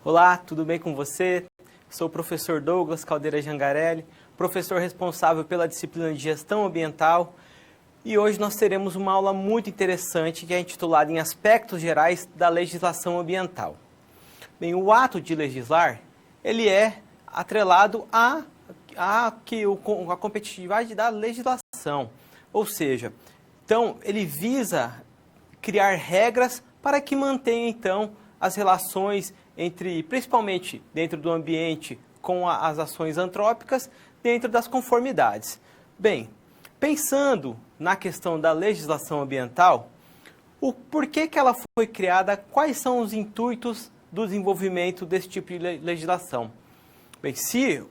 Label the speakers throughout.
Speaker 1: Olá, tudo bem com você? Sou o professor Douglas Caldeira Jangarelli, professor responsável pela disciplina de Gestão Ambiental, e hoje nós teremos uma aula muito interessante que é intitulada em Aspectos Gerais da Legislação Ambiental. Bem, o ato de legislar, ele é atrelado à competitividade da legislação, ou seja, então ele visa criar regras para que mantenha então as relações entre, principalmente dentro do ambiente, com as ações antrópicas, dentro das conformidades. Bem, pensando na questão da legislação ambiental, o porquê que ela foi criada, quais são os intuitos do desenvolvimento desse tipo de legislação? Bem, se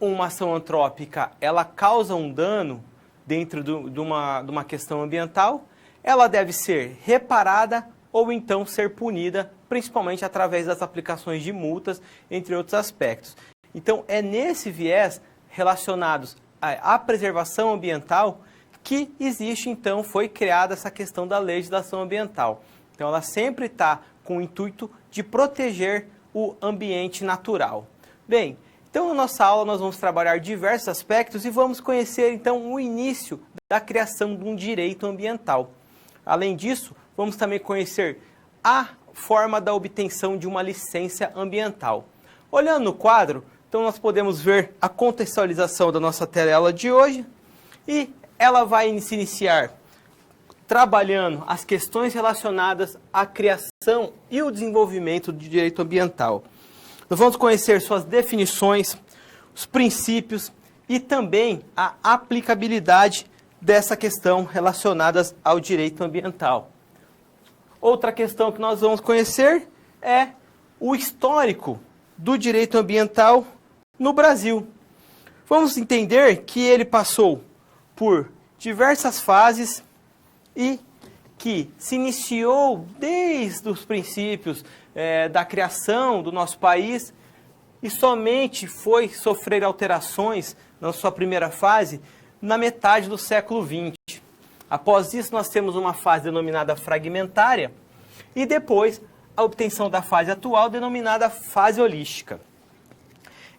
Speaker 1: uma ação antrópica ela causa um dano dentro de uma questão ambiental, ela deve ser reparada ou então ser punida, principalmente através das aplicações de multas, entre outros aspectos. Então, é nesse viés relacionados à preservação ambiental que existe, então, foi criada essa questão da legislação ambiental. Então, ela sempre está com o intuito de proteger o ambiente natural. Bem, então, na nossa aula nós vamos trabalhar diversos aspectos e vamos conhecer, então, o início da criação de um direito ambiental. Além disso, vamos também conhecer a forma da obtenção de uma licença ambiental. Olhando no quadro, então nós podemos ver a contextualização da nossa tela de hoje e ela vai se iniciar trabalhando as questões relacionadas à criação e o desenvolvimento de direito ambiental. Nós vamos conhecer suas definições, os princípios e também a aplicabilidade dessa questão relacionadas ao direito ambiental. Outra questão que nós vamos conhecer é o histórico do direito ambiental no Brasil. Vamos entender que ele passou por diversas fases e que se iniciou desde os princípios da criação do nosso país e somente foi sofrer alterações na sua primeira fase na metade do século XX. Após isso, nós temos uma fase denominada fragmentária e depois a obtenção da fase atual denominada fase holística.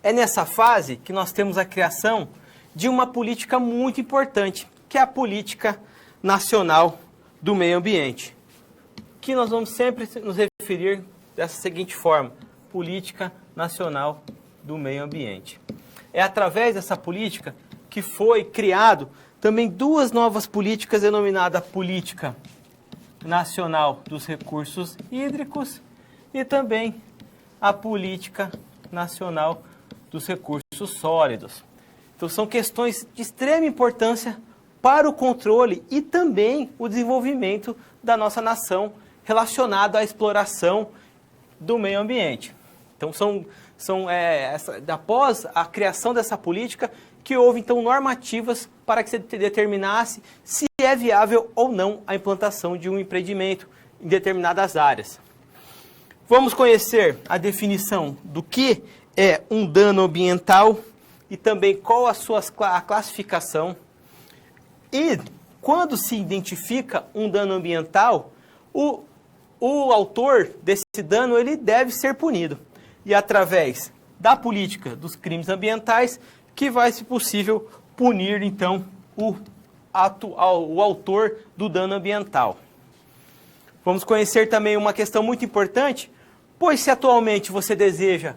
Speaker 1: É nessa fase que nós temos a criação de uma política muito importante, que é a Política Nacional do Meio Ambiente, que nós vamos sempre nos referir dessa seguinte forma: Política Nacional do Meio Ambiente. É através dessa política que foi criado também duas novas políticas denominadas Política Nacional dos Recursos Hídricos e também a Política Nacional dos Recursos Sólidos. Então são questões de extrema importância para o controle e também o desenvolvimento da nossa nação relacionado à exploração do meio ambiente. Então após a criação dessa política, que houve, então, normativas para que se determinasse se é viável ou não a implantação de um empreendimento em determinadas áreas. Vamos conhecer a definição do que é um dano ambiental e também qual a classificação. E, quando se identifica um dano ambiental, o autor desse dano ele deve ser punido. E através da política dos crimes ambientais, que vai, se possível, punir, então, o autor do dano ambiental. Vamos conhecer também uma questão muito importante, pois se atualmente você deseja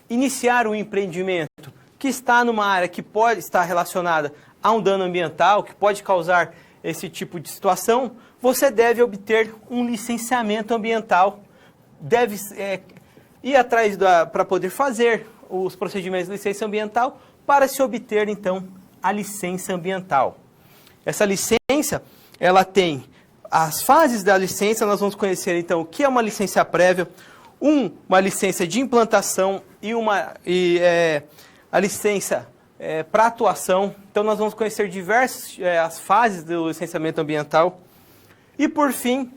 Speaker 1: iniciar um empreendimento que está numa área que pode estar relacionada a um dano ambiental, que pode causar esse tipo de situação, você deve obter um licenciamento ambiental, deve ir atrás para poder fazer os procedimentos de licença ambiental para se obter, então, a licença ambiental. Essa licença, ela tem as fases da licença, nós vamos conhecer, então, o que é uma licença prévia, uma licença de implantação e a licença para atuação. Então, nós vamos conhecer diversas as fases do licenciamento ambiental. E, por fim,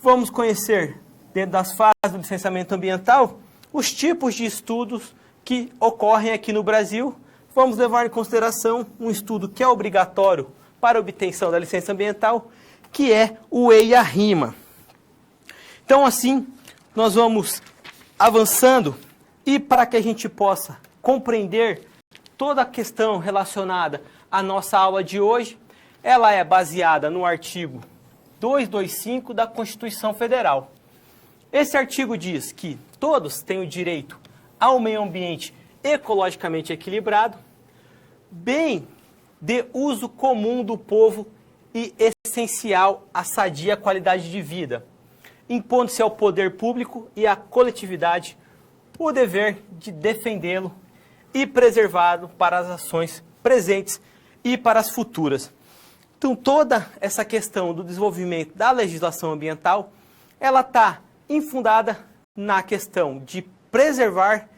Speaker 1: vamos conhecer, dentro das fases do licenciamento ambiental, os tipos de estudos que ocorrem aqui no Brasil. Vamos levar em consideração um estudo que é obrigatório para a obtenção da licença ambiental, que é o EIA-RIMA. Então, assim, nós vamos avançando, e para que a gente possa compreender toda a questão relacionada à nossa aula de hoje, ela é baseada no artigo 225 da Constituição Federal. Esse artigo diz que todos têm o direito ao meio ambiente ecologicamente equilibrado, bem de uso comum do povo e essencial à sadia qualidade de vida, impondo-se ao poder público e à coletividade o dever de defendê-lo e preservá-lo para as ações presentes e para as futuras. Então, toda essa questão do desenvolvimento da legislação ambiental, ela está infundada na questão de preservar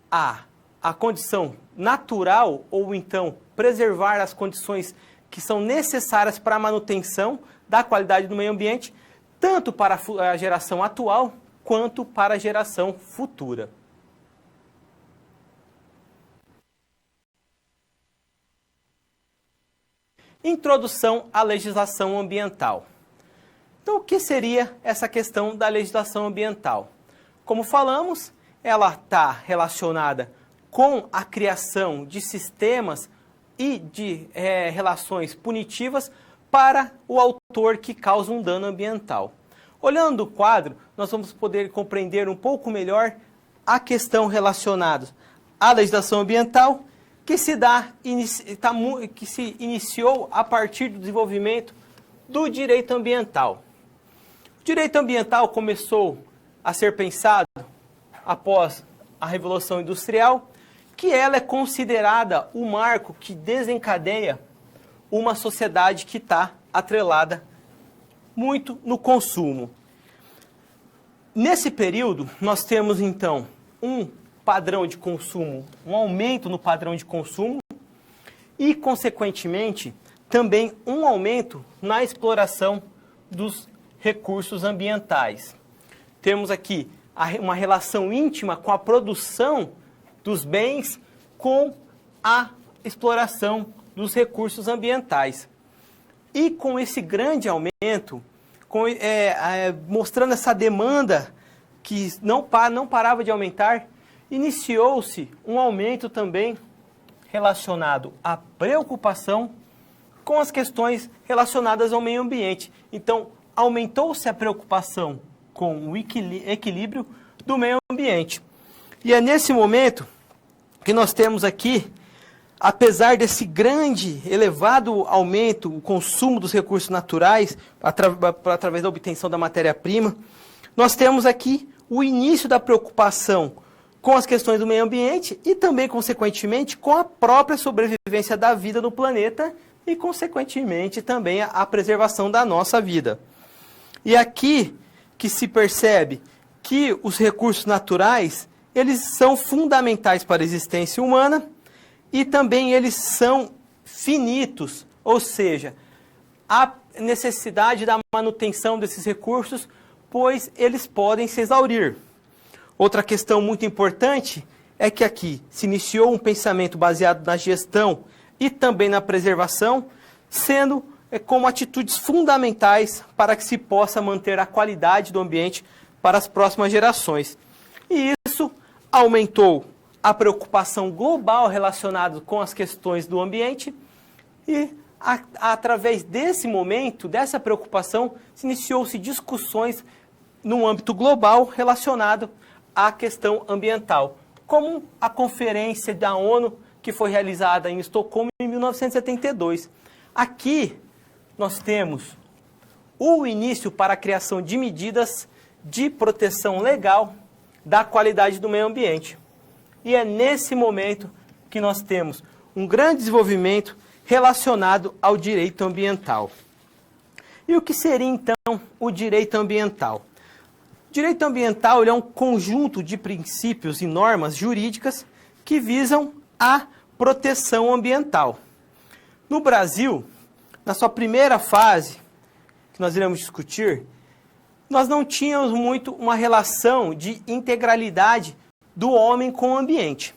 Speaker 1: a condição natural, ou então preservar as condições que são necessárias para a manutenção da qualidade do meio ambiente, tanto para a geração atual, quanto para a geração futura. Introdução à legislação ambiental. Então, o que seria essa questão da legislação ambiental? Como falamos, ela está relacionada com a criação de sistemas e de relações punitivas para o autor que causa um dano ambiental. Olhando o quadro, nós vamos poder compreender um pouco melhor a questão relacionada à legislação ambiental, que se iniciou a partir do desenvolvimento do direito ambiental. O direito ambiental começou a ser pensado após a Revolução Industrial, que ela é considerada o marco que desencadeia uma sociedade que está atrelada muito no consumo. Nesse período, nós temos então um padrão de consumo, um aumento no padrão de consumo e, consequentemente, também um aumento na exploração dos recursos ambientais. Temos aqui uma relação íntima com a produção dos bens com a exploração dos recursos ambientais. E com esse grande aumento, mostrando essa demanda que não parava de aumentar, iniciou-se um aumento também relacionado à preocupação com as questões relacionadas ao meio ambiente. Então, aumentou-se a preocupação com o equilíbrio do meio ambiente. E é nesse momento que nós temos aqui, apesar desse grande, elevado aumento, o consumo dos recursos naturais, através da obtenção da matéria-prima, nós temos aqui o início da preocupação com as questões do meio ambiente e também, consequentemente, com a própria sobrevivência da vida no planeta e, consequentemente, também a preservação da nossa vida. E aqui que se percebe que os recursos naturais, eles são fundamentais para a existência humana e também eles são finitos, ou seja, há necessidade da manutenção desses recursos, pois eles podem se exaurir. Outra questão muito importante é que aqui se iniciou um pensamento baseado na gestão e também na preservação, sendo como atitudes fundamentais para que se possa manter a qualidade do ambiente para as próximas gerações. E isso aumentou a preocupação global relacionada com as questões do ambiente e, através desse momento, dessa preocupação, se iniciou-se discussões no âmbito global relacionado à questão ambiental, como a Conferência da ONU, que foi realizada em Estocolmo em 1972. Aqui nós temos o início para a criação de medidas de proteção legal da qualidade do meio ambiente. E é nesse momento que nós temos um grande desenvolvimento relacionado ao direito ambiental. E o que seria, então, o direito ambiental? O direito ambiental ele é um conjunto de princípios e normas jurídicas que visam a proteção ambiental. No Brasil, na sua primeira fase, que nós iremos discutir, nós não tínhamos muito uma relação de integralidade do homem com o ambiente.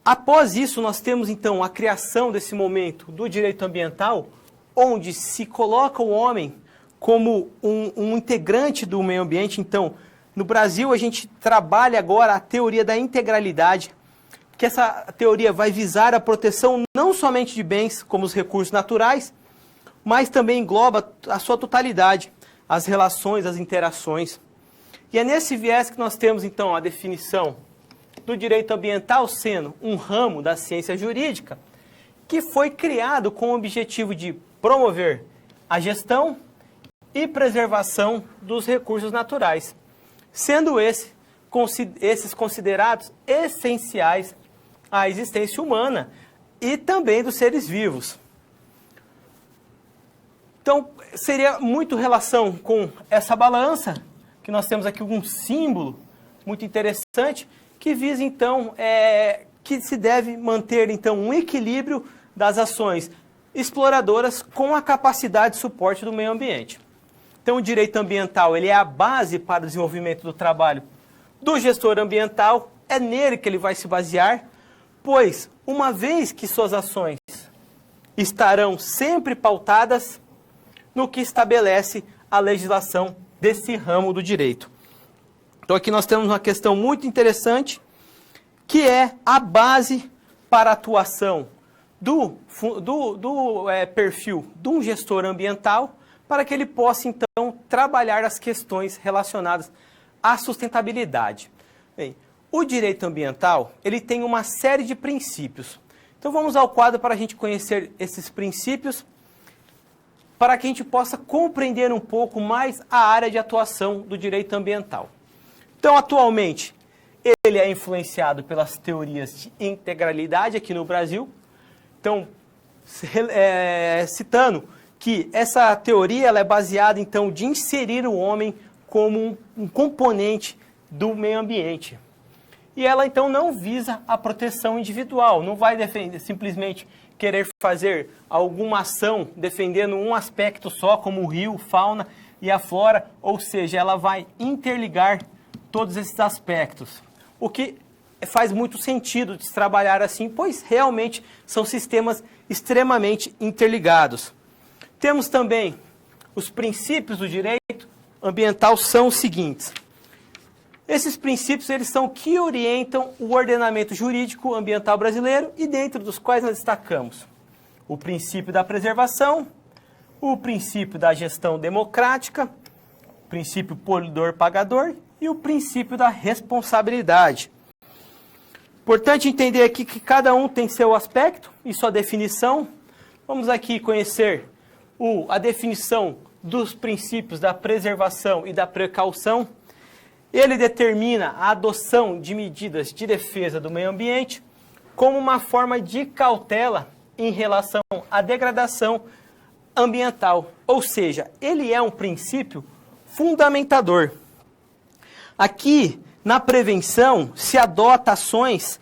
Speaker 1: Após isso, nós temos então a criação desse momento do direito ambiental, onde se coloca o homem como um integrante do meio ambiente, então No Brasil, a gente trabalha agora a teoria da integralidade, que essa teoria vai visar a proteção não somente de bens, como os recursos naturais, mas também engloba a sua totalidade, as relações, as interações. E é nesse viés que nós temos, então, a definição do direito ambiental sendo um ramo da ciência jurídica que foi criado com o objetivo de promover a gestão e preservação dos recursos naturais, sendo esses considerados essenciais à existência humana e também dos seres vivos. Então, seria muito relação com essa balança, que nós temos aqui um símbolo muito interessante, que visa, então, que se deve manter, então, um equilíbrio das ações exploradoras com a capacidade de suporte do meio ambiente. Então, o direito ambiental ele é a base para o desenvolvimento do trabalho do gestor ambiental, é nele que ele vai se basear, pois, uma vez que suas ações estarão sempre pautadas no que estabelece a legislação desse ramo do direito. Então aqui nós temos uma questão muito interessante, que é a base para a atuação do perfil de um gestor ambiental, para que ele possa, então, trabalhar as questões relacionadas à sustentabilidade. Bem, o direito ambiental ele tem uma série de princípios. Então vamos ao quadro para a gente conhecer esses princípios, para que a gente possa compreender um pouco mais a área de atuação do direito ambiental. Então, atualmente, ele é influenciado pelas teorias de integralidade aqui no Brasil. Então, citando que essa teoria ela é baseada, então, de inserir o homem como um componente do meio ambiente. E ela, então, não visa a proteção individual, não vai defender simplesmente querer fazer alguma ação defendendo um aspecto só, como o rio, fauna e a flora, ou seja, ela vai interligar todos esses aspectos. O que faz muito sentido de se trabalhar assim, pois realmente são sistemas extremamente interligados. Temos também os princípios do direito ambiental são os seguintes. Esses princípios eles são que orientam o ordenamento jurídico ambiental brasileiro e dentro dos quais nós destacamos o princípio da preservação, o princípio da gestão democrática, o princípio poluidor-pagador e o princípio da responsabilidade. Importante entender aqui que cada um tem seu aspecto e sua definição. Vamos aqui conhecer a definição dos princípios da preservação e da precaução. Ele determina a adoção de medidas de defesa do meio ambiente como uma forma de cautela em relação à degradação ambiental. Ou seja, ele é um princípio fundamentador. Aqui, na prevenção, se adota ações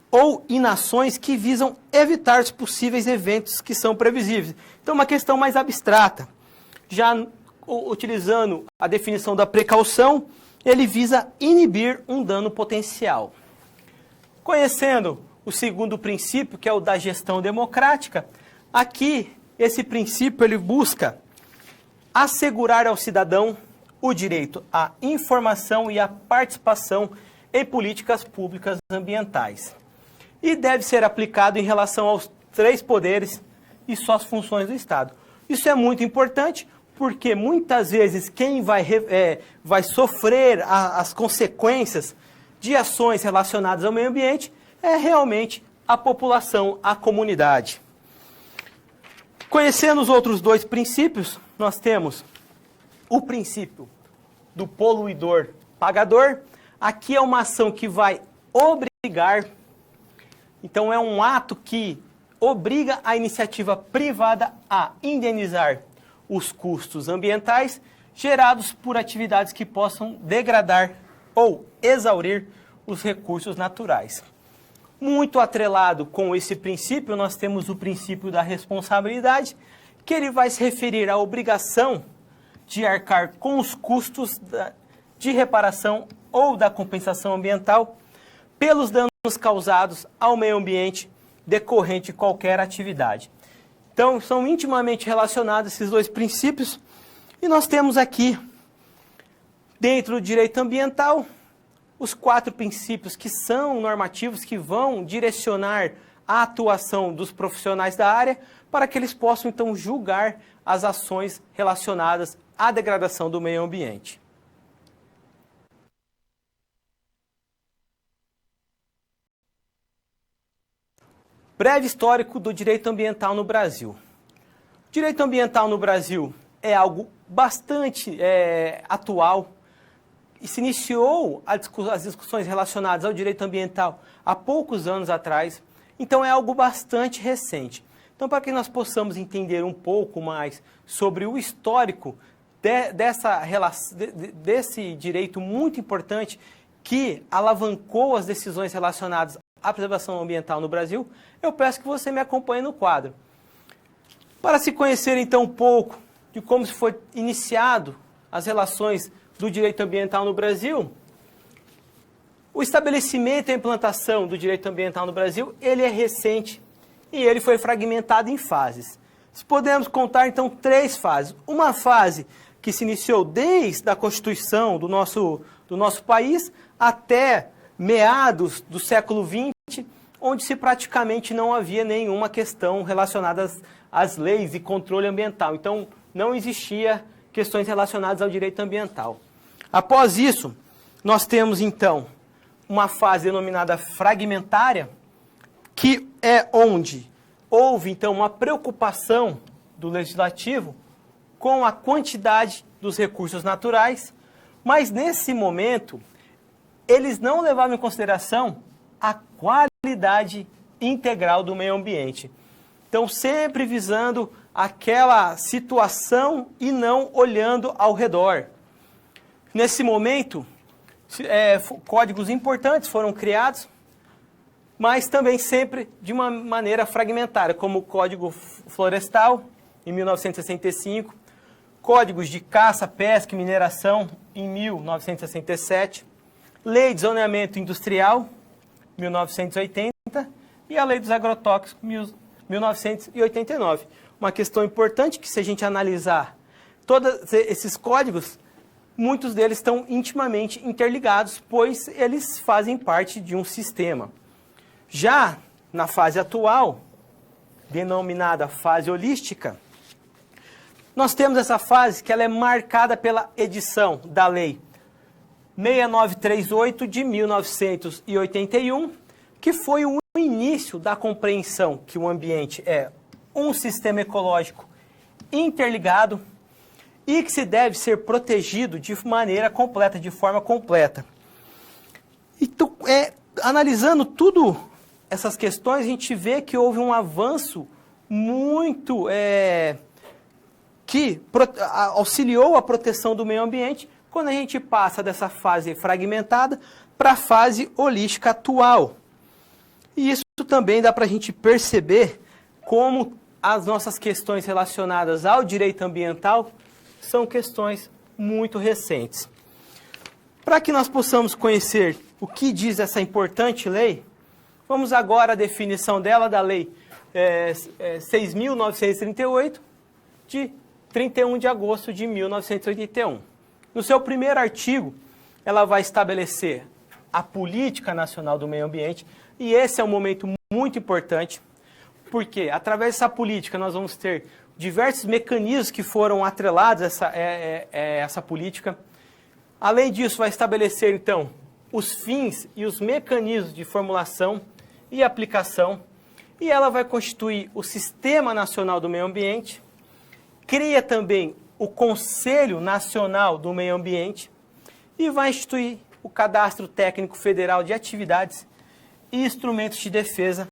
Speaker 1: ou inações que visam evitar os possíveis eventos que são previsíveis. Então, uma questão mais abstrata. Já utilizando a definição da precaução, ele visa inibir um dano potencial. Conhecendo o segundo princípio, que é o da gestão democrática, aqui esse princípio ele busca assegurar ao cidadão o direito à informação e à participação em políticas públicas ambientais. E deve ser aplicado em relação aos 3 poderes e suas funções do Estado. Isso é muito importante, porque muitas vezes quem vai sofrer as consequências de ações relacionadas ao meio ambiente é realmente a população, a comunidade. Conhecendo os outros 2 princípios, nós temos o princípio do poluidor-pagador. Aqui é uma ação que vai obrigar, então é um ato que obriga a iniciativa privada a indenizar os custos ambientais gerados por atividades que possam degradar ou exaurir os recursos naturais. Muito atrelado com esse princípio, nós temos o princípio da responsabilidade, que ele vai se referir à obrigação de arcar com os custos de reparação ou da compensação ambiental pelos danos causados ao meio ambiente decorrente de qualquer atividade. Então, são intimamente relacionados esses 2 princípios. E nós temos aqui Dentro do direito ambiental, os 4 princípios que são normativos, que vão direcionar a atuação dos profissionais da área para que eles possam, então, julgar as ações relacionadas à degradação do meio ambiente. Breve histórico do direito ambiental no Brasil. O direito ambiental no Brasil é algo bastante atual e se iniciou as discussões relacionadas ao direito ambiental há poucos anos atrás, então é algo bastante recente. Então, para que nós possamos entender um pouco mais sobre o histórico desse direito muito importante que alavancou as decisões relacionadas à preservação ambiental no Brasil, eu peço que você me acompanhe no quadro. Para se conhecer, então, um pouco de como foi iniciado as relações do direito ambiental no Brasil, o estabelecimento e a implantação do direito ambiental no Brasil, ele é recente e ele foi fragmentado em fases. Podemos contar, então, 3 fases. Uma fase que se iniciou desde a Constituição do nosso país até meados do século XX, onde se praticamente não havia nenhuma questão relacionada às leis e controle ambiental. Então, não existia questões relacionadas ao direito ambiental. Após isso, nós temos, então, uma fase denominada fragmentária, que é onde houve, então, uma preocupação do legislativo com a quantidade dos recursos naturais, mas, nesse momento, eles não levavam em consideração a qualidade integral do meio ambiente. Então, sempre visando aquela situação e não olhando ao redor. Nesse momento, códigos importantes foram criados, mas também sempre de uma maneira fragmentária, como o Código Florestal, em 1965, códigos de caça, pesca e mineração, em 1967, Lei de Zoneamento Industrial, 1980, e a Lei dos Agrotóxicos, 1989. Uma questão importante que, se a gente analisar todos esses códigos, muitos deles estão intimamente interligados, pois eles fazem parte de um sistema. Já na fase atual, denominada fase holística, nós temos essa fase que ela é marcada pela edição da Lei 6938 de 1981, que foi o início da compreensão que o ambiente é um sistema ecológico interligado e que se deve ser protegido de maneira completa, de forma completa. Então, analisando tudo essas questões, a gente vê que houve um avanço muito que auxiliou a proteção do meio ambiente quando a gente passa dessa fase fragmentada para a fase holística atual. E isso também dá para a gente perceber como as nossas questões relacionadas ao direito ambiental são questões muito recentes. Para que nós possamos conhecer o que diz essa importante lei, vamos agora à definição dela, da Lei 6.938, de 31 de agosto de 1981. No seu primeiro artigo, ela vai estabelecer a Política Nacional do Meio Ambiente, e esse é um momento muito importante, porque através dessa política nós vamos ter diversos mecanismos que foram atrelados a essa política. Além disso, vai estabelecer, então, os fins e os mecanismos de formulação e aplicação, e ela vai constituir o Sistema Nacional do Meio Ambiente, cria também o Conselho Nacional do Meio Ambiente e vai instituir o Cadastro Técnico Federal de Atividades e Instrumentos de Defesa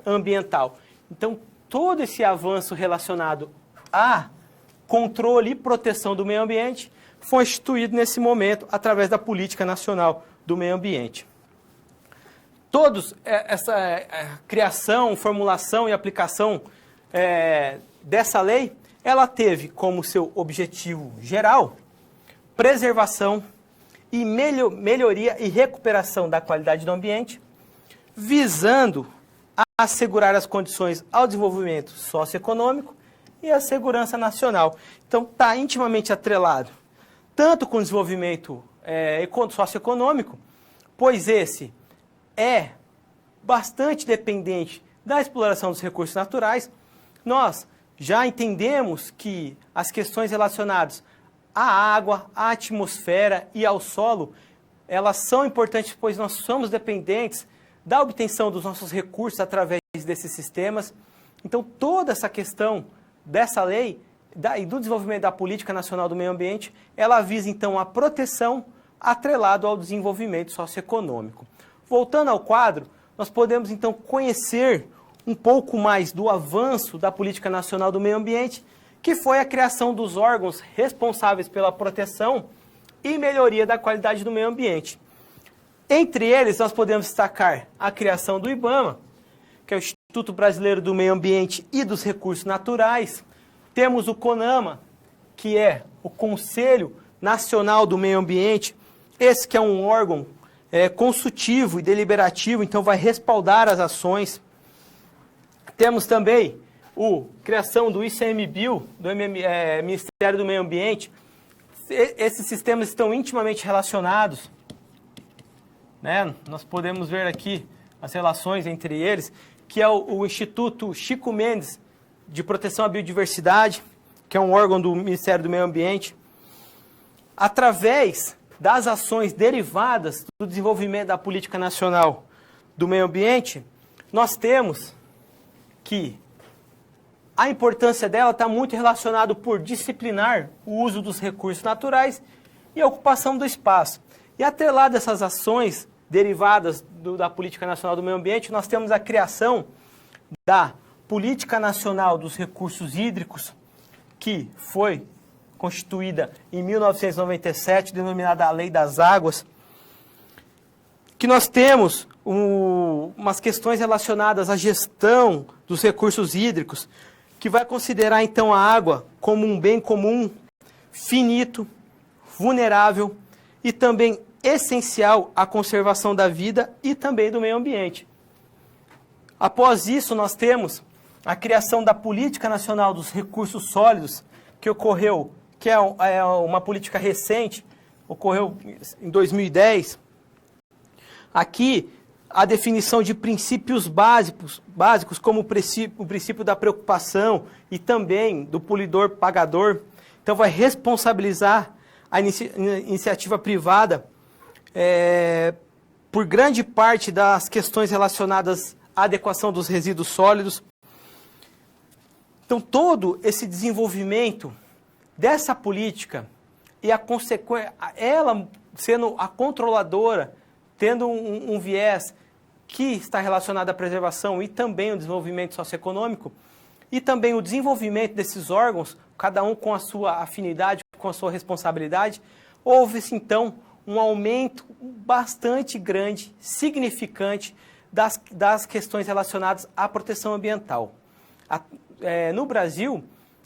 Speaker 1: Ambiental. Então, todo esse avanço relacionado a controle e proteção do meio ambiente foi instituído nesse momento através da Política Nacional do Meio Ambiente. Essa criação, formulação e aplicação dessa lei, ela teve como seu objetivo geral preservação e melhoria e recuperação da qualidade do ambiente, visando assegurar as condições ao desenvolvimento socioeconômico e à segurança nacional. Então, está intimamente atrelado tanto com o desenvolvimento socioeconômico, pois esse é bastante dependente da exploração dos recursos naturais. Nós já entendemos que as questões relacionadas à água, à atmosfera e ao solo, elas são importantes, pois nós somos dependentes da obtenção dos nossos recursos através desses sistemas. Então, toda essa questão dessa lei e do desenvolvimento da Política Nacional do Meio Ambiente, ela visa, então, a proteção atrelado ao desenvolvimento socioeconômico. Voltando ao quadro, nós podemos, então, conhecer um pouco mais do avanço da Política Nacional do Meio Ambiente, que foi a criação dos órgãos responsáveis pela proteção e melhoria da qualidade do meio ambiente. Entre eles, nós podemos destacar a criação do IBAMA, que é o Instituto Brasileiro do Meio Ambiente e dos Recursos Naturais. Temos o CONAMA, que é o Conselho Nacional do Meio Ambiente, esse que é um órgão consultivo e deliberativo, então vai respaldar as ações. Temos também a criação do ICMBio, do Ministério do Meio Ambiente. Esses sistemas estão intimamente relacionados, né? Nós podemos ver aqui as relações entre eles, que é o Instituto Chico Mendes de Proteção à Biodiversidade, que é um órgão do Ministério do Meio Ambiente. Através das ações derivadas do desenvolvimento da Política Nacional do Meio Ambiente, nós temos que a importância dela está muito relacionada por disciplinar o uso dos recursos naturais e a ocupação do espaço. E atrelado a essas ações derivadas da Política Nacional do Meio Ambiente, nós temos a criação da Política Nacional dos Recursos Hídricos, que foi constituída em 1997, denominada a Lei das Águas, que nós temos umas questões relacionadas à gestão dos recursos hídricos, que vai considerar, então, a água como um bem comum, finito, vulnerável e também essencial à conservação da vida e também do meio ambiente. Após isso, nós temos a criação da Política Nacional dos Recursos Sólidos, que ocorreu, que é uma política recente, ocorreu em 2010. Aqui, a definição de princípios básicos como o princípio da preocupação e também do poluidor-pagador. Então, vai responsabilizar a iniciativa privada por grande parte das questões relacionadas à adequação dos resíduos sólidos. Então, todo esse desenvolvimento dessa política e a consequência, ela sendo a controladora, tendo um viés que está relacionado à preservação e também o desenvolvimento socioeconômico, e também o desenvolvimento desses órgãos, cada um com a sua afinidade, com a sua responsabilidade, houve-se então um aumento bastante grande, significante, das questões relacionadas à proteção ambiental. No Brasil,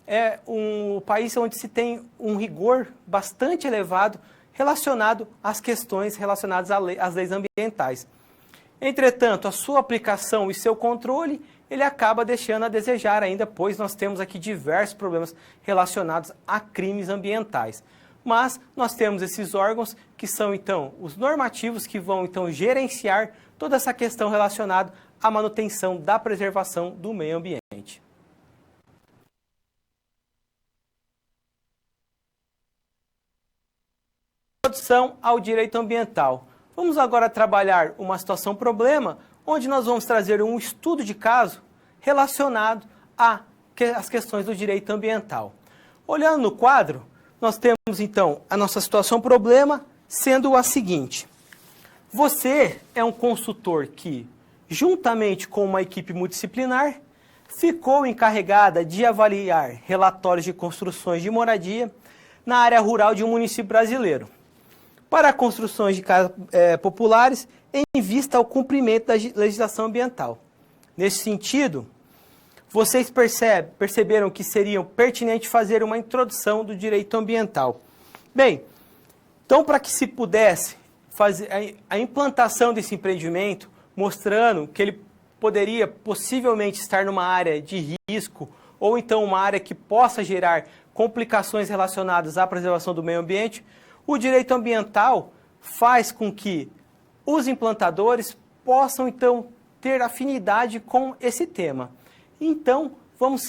Speaker 1: é um país onde se tem um rigor bastante elevado relacionado às questões relacionadas às leis ambientais. Entretanto, a sua aplicação e seu controle, ele acaba deixando a desejar ainda, pois nós temos aqui diversos problemas relacionados a crimes ambientais. Mas nós temos esses órgãos que são, então, os normativos que vão, então, gerenciar toda essa questão relacionada à manutenção da preservação do meio ambiente. Introdução ao direito ambiental. Vamos agora trabalhar uma situação-problema, onde nós vamos trazer um estudo de caso relacionado às questões do direito ambiental. Olhando no quadro, nós temos então a nossa situação-problema sendo a seguinte. Você é um consultor que, juntamente com uma equipe multidisciplinar, ficou encarregada de avaliar relatórios de construções de moradia na área rural de um município brasileiro, para construções de casas populares em vista ao cumprimento da legislação ambiental. Nesse sentido, vocês perceberam que seria pertinente fazer uma introdução do direito ambiental. Bem, então para que se pudesse fazer a implantação desse empreendimento, mostrando que ele poderia possivelmente estar numa área de risco ou então uma área que possa gerar complicações relacionadas à preservação do meio ambiente, O direito ambiental faz com que os implantadores possam, então, ter afinidade com esse tema. Então, vamos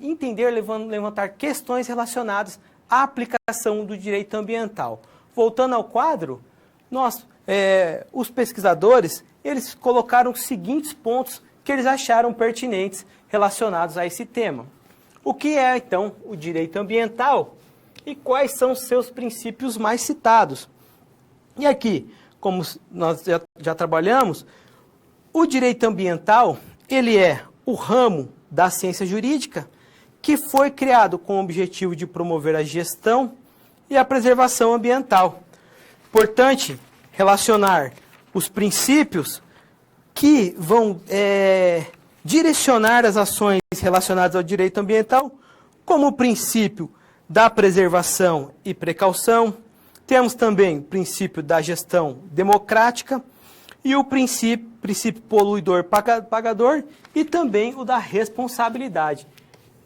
Speaker 1: entender, levantar questões relacionadas à aplicação do direito ambiental. Voltando ao quadro, os pesquisadores, eles colocaram os seguintes pontos que eles acharam pertinentes relacionados a esse tema. O que é, então, o direito ambiental e quais são os seus princípios mais citados? E aqui, como nós já trabalhamos, o direito ambiental, ele é o ramo da ciência jurídica que foi criado com o objetivo de promover a gestão e a preservação ambiental. Importante relacionar os princípios que vão direcionar as ações relacionadas ao direito ambiental, como o princípio da preservação e precaução. Temos também o princípio da gestão democrática e o princípio poluidor-pagador e também o da responsabilidade.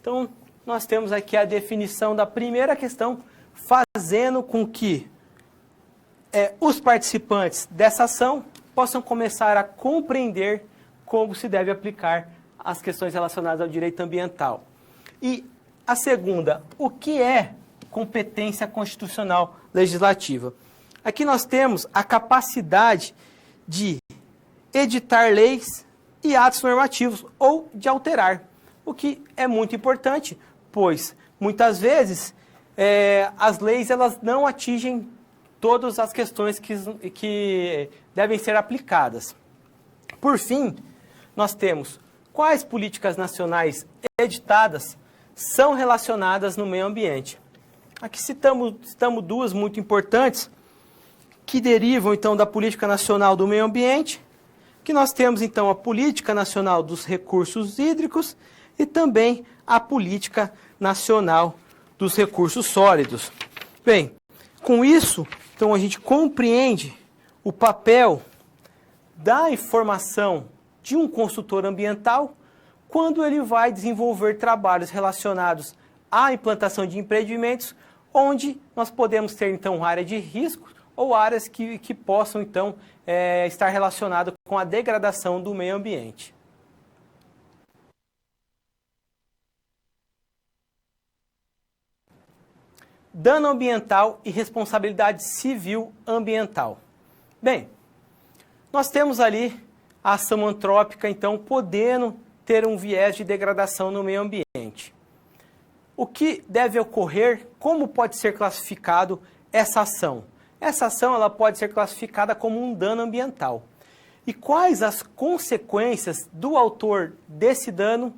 Speaker 1: Então, nós temos aqui a definição da primeira questão, fazendo com que os participantes dessa ação possam começar a compreender como se deve aplicar as questões relacionadas ao direito ambiental. E a segunda, o que é competência constitucional legislativa? Aqui nós temos a capacidade de editar leis e atos normativos ou de alterar, o que é muito importante, pois muitas vezes as leis elas não atingem todas as questões que devem ser aplicadas. Por fim, nós temos quais políticas nacionais editadas são relacionadas no meio ambiente. Aqui citamos duas muito importantes, que derivam, então, da Política Nacional do Meio Ambiente, que nós temos, então, a Política Nacional dos Recursos Hídricos e também a Política Nacional dos Recursos Sólidos. Bem, com isso, então, a gente compreende o papel da informação de um consultor ambiental quando ele vai desenvolver trabalhos relacionados à implantação de empreendimentos, onde nós podemos ter, então, área de risco ou áreas que possam, então, estar relacionadas com a degradação do meio ambiente. Dano ambiental e responsabilidade civil ambiental. Bem, nós temos ali a ação antrópica, então, podendo ter um viés de degradação no meio ambiente. O que deve ocorrer, como pode ser classificado essa ação? Essa ação ela pode ser classificada como um dano ambiental. E quais as consequências do autor desse dano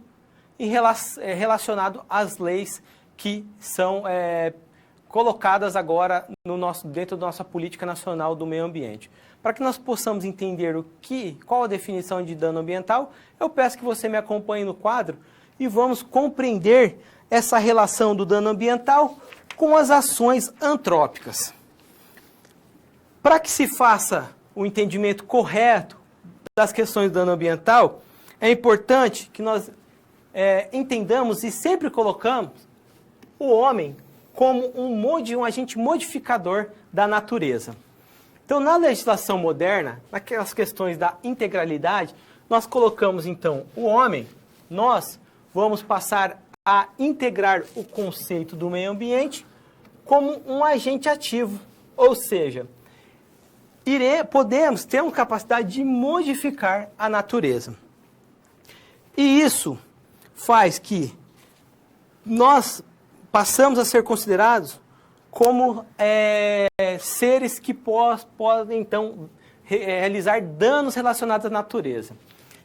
Speaker 1: relacionado às leis que são colocadas agora dentro da nossa Política Nacional do Meio Ambiente? Para que nós possamos entender qual a definição de dano ambiental, eu peço que você me acompanhe no quadro e vamos compreender essa relação do dano ambiental com as ações antrópicas. Para que se faça o entendimento correto das questões do dano ambiental, é importante que nós entendamos e sempre colocamos o homem como um agente modificador da natureza. Então, na legislação moderna, naquelas questões da integralidade, nós colocamos, então, o homem, nós vamos passar a integrar o conceito do meio ambiente como um agente ativo, ou seja, podemos ter uma capacidade de modificar a natureza. E isso faz que nós passamos a ser considerados como seres que podem, então, realizar danos relacionados à natureza.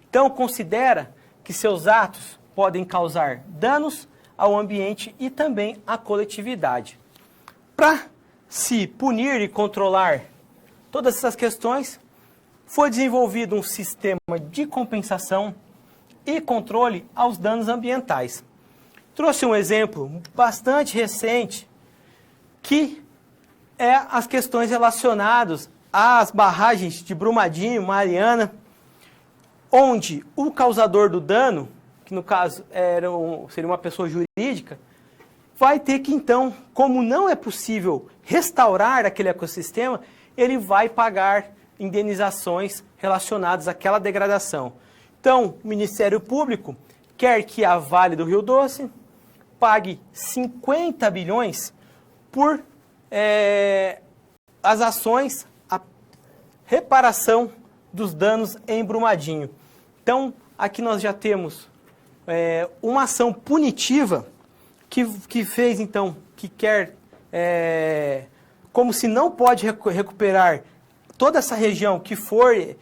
Speaker 1: Então, considera que seus atos podem causar danos ao ambiente e também à coletividade. Para se punir e controlar todas essas questões, foi desenvolvido um sistema de compensação e controle aos danos ambientais. Trouxe um exemplo bastante recente, que é as questões relacionadas às barragens de Brumadinho, Mariana, onde o causador do dano, que no caso seria uma pessoa jurídica, vai ter que, então, como não é possível restaurar aquele ecossistema, ele vai pagar indenizações relacionadas àquela degradação. Então, o Ministério Público quer que a Vale do Rio Doce pague 50 bilhões por as ações, a reparação dos danos em Brumadinho. Então, aqui nós já temos uma ação punitiva que fez, então, que quer, como se não pode recuperar toda essa região que foi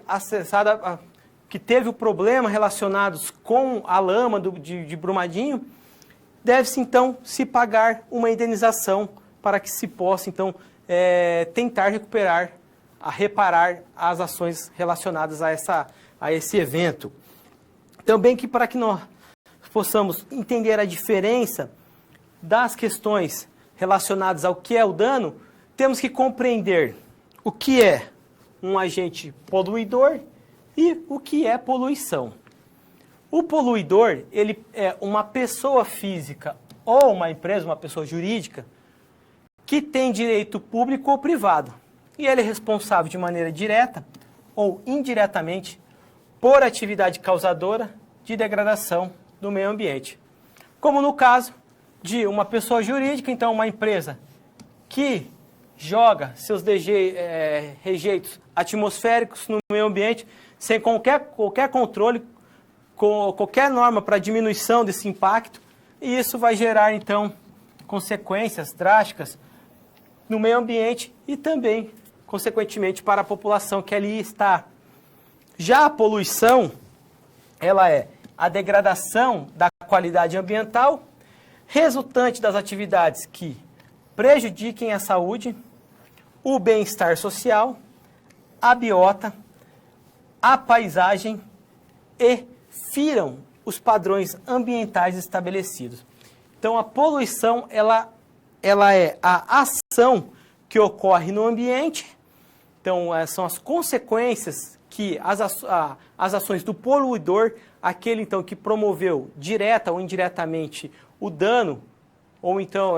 Speaker 1: acessada, que teve o problema relacionados com a lama de Brumadinho, deve-se, então, se pagar uma indenização para que se possa, então, tentar reparar as ações relacionadas a esse evento. Também que para que nós possamos entender a diferença das questões relacionadas ao que é o dano, temos que compreender o que é um agente poluidor e o que é poluição. O poluidor, ele é uma pessoa física ou uma empresa, uma pessoa jurídica, que tem direito público ou privado. E ele é responsável de maneira direta ou indiretamente por atividade causadora de degradação do meio ambiente. Como no caso de uma pessoa jurídica, então uma empresa que joga seus rejeitos atmosféricos no meio ambiente sem qualquer controle, com qualquer norma para diminuição desse impacto, e isso vai gerar, então, consequências drásticas no meio ambiente e também, consequentemente, para a população que ali está. Já a poluição, ela é a degradação da qualidade ambiental resultante das atividades que prejudiquem a saúde, o bem-estar social, a biota, a paisagem e firam os padrões ambientais estabelecidos. Então, a poluição, ela é a ação que ocorre no ambiente. Então, são as consequências que as ações do poluidor, aquele, então, que promoveu direta ou indiretamente o dano, ou então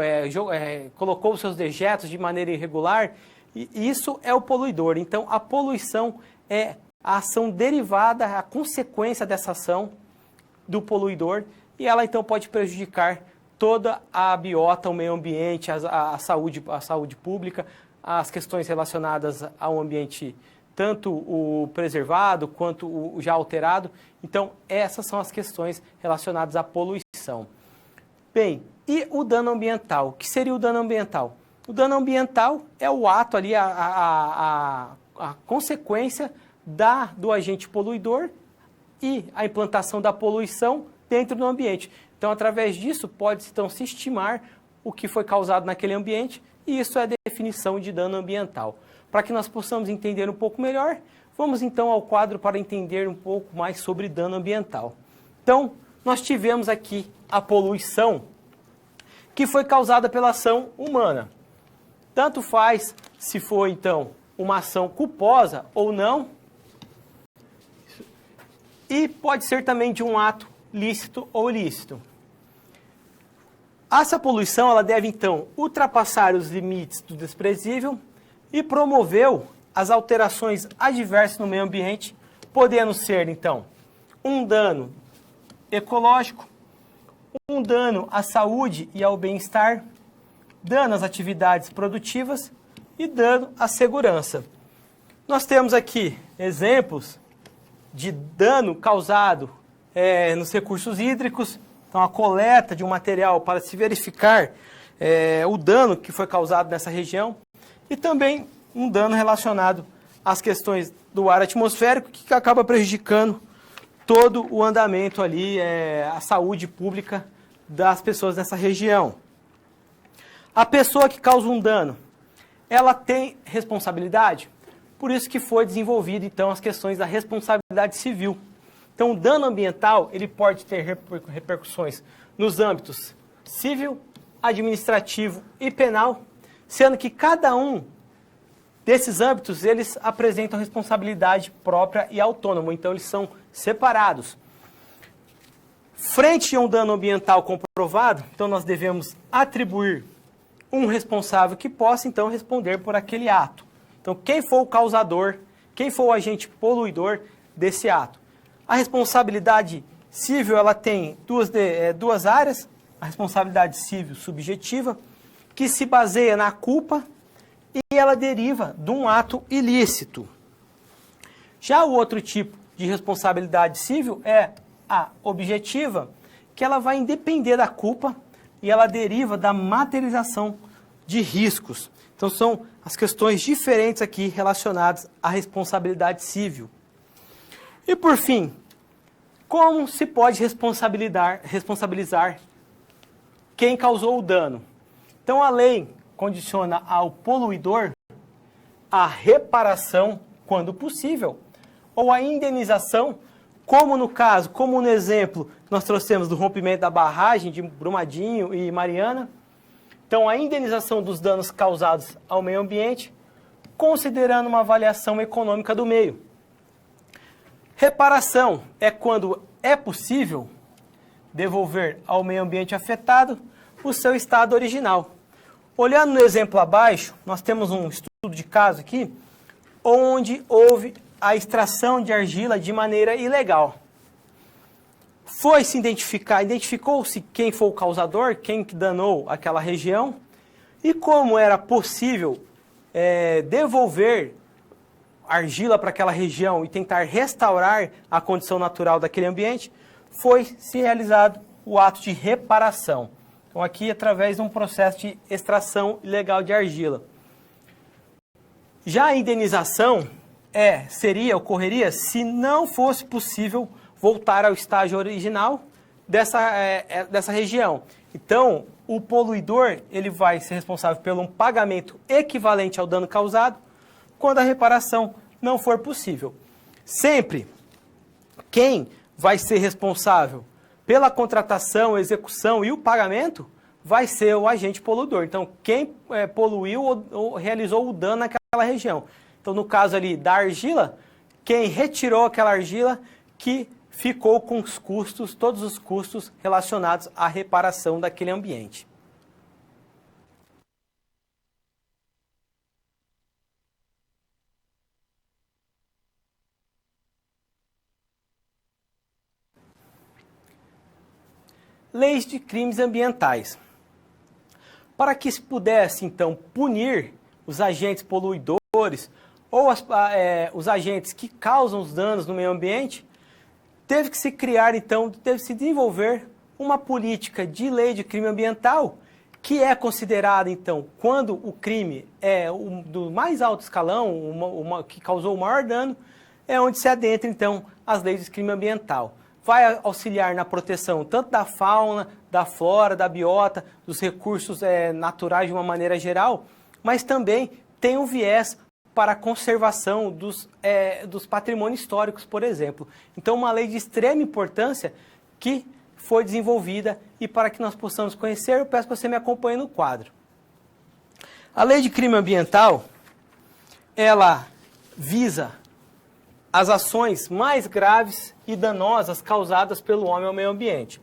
Speaker 1: colocou os seus dejetos de maneira irregular, e isso é o poluidor. Então, a poluição é a ação derivada, a consequência dessa ação do poluidor, e ela então pode prejudicar toda a biota, o meio ambiente, a saúde pública, as questões relacionadas ao ambiente, tanto o preservado quanto o já alterado. Então, essas são as questões relacionadas à poluição. Bem, e o dano ambiental? O que seria o dano ambiental? O dano ambiental é o ato ali, a consequência do agente poluidor e a implantação da poluição dentro do ambiente. Então, através disso, pode então se estimar o que foi causado naquele ambiente, e isso é a definição de dano ambiental. Para que nós possamos entender um pouco melhor, vamos então ao quadro para entender um pouco mais sobre dano ambiental. Então, nós tivemos aqui a poluição, que foi causada pela ação humana. Tanto faz se for, então, uma ação culposa ou não, e pode ser também de um ato lícito ou ilícito. Essa poluição, ela deve, então, ultrapassar os limites do desprezível e promoveu as alterações adversas no meio ambiente, podendo ser, então, um dano ecológico, um dano à saúde e ao bem-estar, dano às atividades produtivas e dano à segurança. Nós temos aqui exemplos de dano causado nos recursos hídricos, então a coleta de um material para se verificar o dano que foi causado nessa região, e também um dano relacionado às questões do ar atmosférico, que acaba prejudicando todo o andamento ali, a saúde pública das pessoas nessa região. A pessoa que causa um dano, ela tem responsabilidade? Por isso que foi desenvolvido, então, as questões da responsabilidade civil. Então, o dano ambiental, ele pode ter repercussões nos âmbitos civil, administrativo e penal, sendo que cada um desses âmbitos, eles apresentam responsabilidade própria e autônoma, então eles são separados. Frente a um dano ambiental comprovado, então nós devemos atribuir um responsável que possa, então, responder por aquele ato. Então, quem for o causador, quem for o agente poluidor desse ato. A responsabilidade civil, ela tem duas áreas, a responsabilidade civil subjetiva, que se baseia na culpa e ela deriva de um ato ilícito. Já o outro tipo de responsabilidade civil é a objetiva, que ela vai independer da culpa e ela deriva da materialização de riscos. Então são as questões diferentes aqui relacionadas à responsabilidade civil. E por fim, como se pode responsabilizar quem causou o dano? Então a lei condiciona ao poluidor a reparação, quando possível, ou a indenização, como no exemplo nós trouxemos do rompimento da barragem de Brumadinho e Mariana. Então, a indenização dos danos causados ao meio ambiente, considerando uma avaliação econômica do meio. Reparação é quando é possível devolver ao meio ambiente afetado o seu estado original. Olhando no exemplo abaixo, nós temos um estudo de caso aqui, onde houve a extração de argila de maneira ilegal. Identificou-se quem foi o causador, quem que danou aquela região, e como era possível devolver argila para aquela região e tentar restaurar a condição natural daquele ambiente, foi-se realizado o ato de reparação. Então aqui através de um processo de extração ilegal de argila. Já a indenização ocorreria se não fosse possível voltar ao estágio original dessa região. Então, o poluidor ele vai ser responsável pelo um pagamento equivalente ao dano causado quando a reparação não for possível. Sempre, quem vai ser responsável pela contratação, execução e o pagamento vai ser o agente poluidor. Então, quem poluiu ou realizou o dano naquela região. Então, no caso ali da argila, quem retirou aquela argila que ficou com os custos, todos os custos relacionados à reparação daquele ambiente. Leis de crimes ambientais. Para que se pudesse, então, punir os agentes poluidores ou os agentes que causam os danos no meio ambiente, teve que se criar, então, teve que se desenvolver uma política de lei de crime ambiental que é considerada, então, quando o crime é do mais alto escalão, que causou o maior dano, é onde se adentra, então, as leis de crime ambiental. Vai auxiliar na proteção tanto da fauna, da flora, da biota, dos recursos naturais de uma maneira geral, mas também tem um viés para a conservação dos patrimônios históricos, por exemplo. Então, uma lei de extrema importância que foi desenvolvida e para que nós possamos conhecer, eu peço que você me acompanhe no quadro. A lei de crime ambiental, ela visa as ações mais graves e danosas causadas pelo homem ao meio ambiente.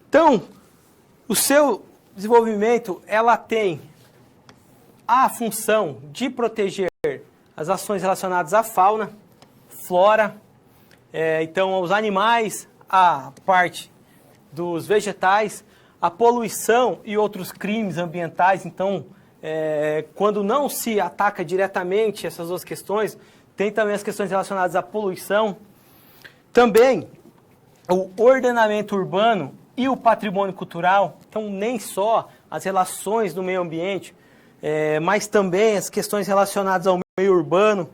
Speaker 1: Então, o seu desenvolvimento, ela tem a função de proteger as ações relacionadas à fauna, flora, então os animais, a parte dos vegetais, a poluição e outros crimes ambientais. Então, quando não se ataca diretamente essas duas questões, tem também as questões relacionadas à poluição. Também o ordenamento urbano e o patrimônio cultural. Então, nem só as relações do meio ambiente, mas também as questões relacionadas ao meio urbano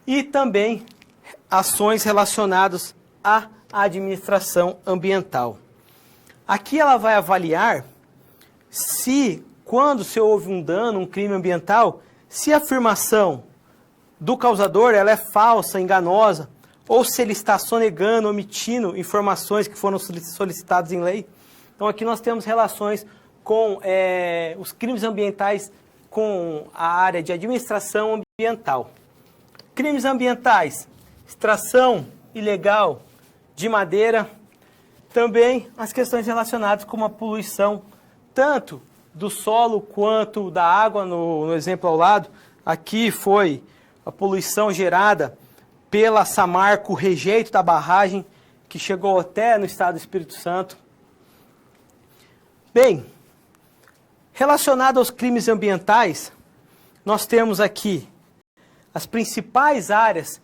Speaker 1: e também ações relacionadas à administração ambiental. Aqui ela vai avaliar se, quando se houve um dano, um crime ambiental, se a afirmação do causador ela é falsa, enganosa, ou se ele está sonegando, omitindo informações que foram solicitadas em lei. Então aqui nós temos relações com os crimes ambientais com a área de administração ambiental. Crimes ambientais, extração ilegal de madeira, Também as questões relacionadas com a poluição, tanto do solo quanto da água, no exemplo ao lado. Aqui foi a poluição gerada pela Samarco, o rejeito da barragem, que chegou até no estado do Espírito Santo. Bem, relacionado aos crimes ambientais, nós temos aqui as principais áreas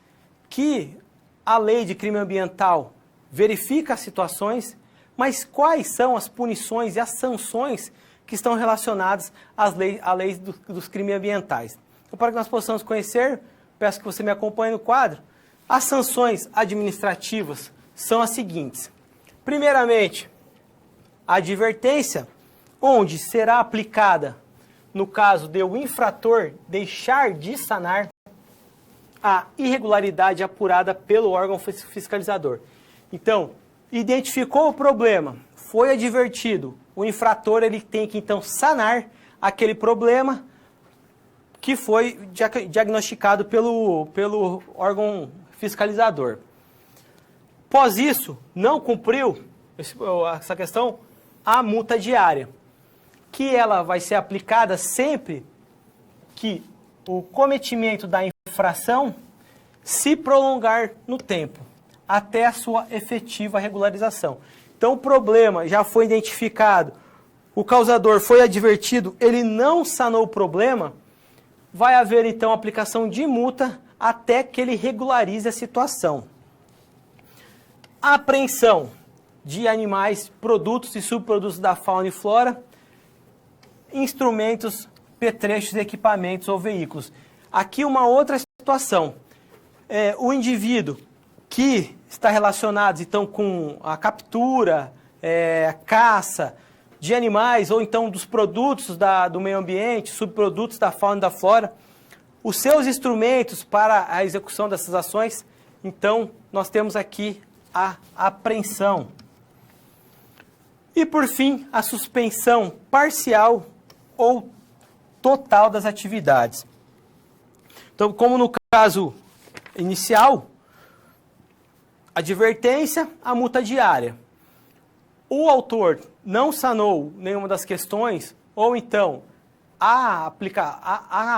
Speaker 1: que a lei de crime ambiental verifica as situações, mas quais são as punições e as sanções que estão relacionadas à lei dos crimes ambientais. Então, para que nós possamos conhecer, peço que você me acompanhe no quadro. As sanções administrativas são as seguintes. Primeiramente, a advertência, onde será aplicada, no caso de o infrator deixar de sanar a irregularidade apurada pelo órgão fiscalizador. Então, identificou o problema, foi advertido, o infrator ele tem que então sanar aquele problema que foi diagnosticado pelo órgão fiscalizador. Após isso, não cumpriu essa questão, a multa diária, que ela vai ser aplicada sempre que o cometimento da infração se prolongar no tempo, até a sua efetiva regularização. Então o problema já foi identificado, o causador foi advertido, ele não sanou o problema, vai haver então aplicação de multa até que ele regularize a situação. A apreensão de animais, produtos e subprodutos da fauna e flora, instrumentos, petrechos, equipamentos ou veículos. Aqui uma outra situação. O indivíduo que está relacionado então com a captura, a caça de animais ou então dos produtos do meio ambiente, subprodutos da fauna e da flora, os seus instrumentos para a execução dessas ações, então nós temos aqui a apreensão. E por fim, a suspensão parcial ou total das atividades. Então, como no caso inicial, advertência, a multa diária. O autor não sanou nenhuma das questões, ou então a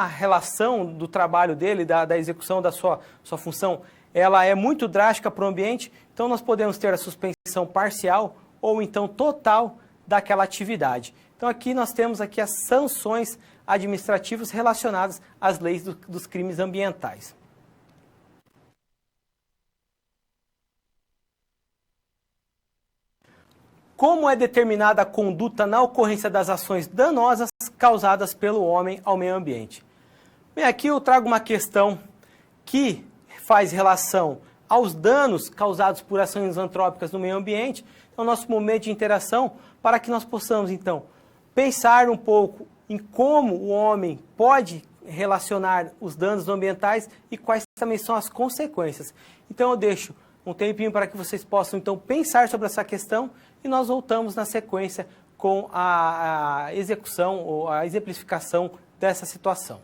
Speaker 1: relação do trabalho dele, da execução da sua função, ela é muito drástica para o ambiente, então nós podemos ter a suspensão parcial ou então total daquela atividade. Então aqui nós temos aqui as sanções administrativas relacionadas às leis dos crimes ambientais. Como é determinada a conduta na ocorrência das ações danosas causadas pelo homem ao meio ambiente? Bem, aqui eu trago uma questão que faz relação aos danos causados por ações antrópicas no meio ambiente, é o nosso momento de interação, para que nós possamos, então, pensar um pouco em como o homem pode relacionar os danos ambientais e quais também são as consequências. Então eu deixo um tempinho para que vocês possam, então, pensar sobre essa questão e nós voltamos na sequência com a execução ou a exemplificação dessa situação.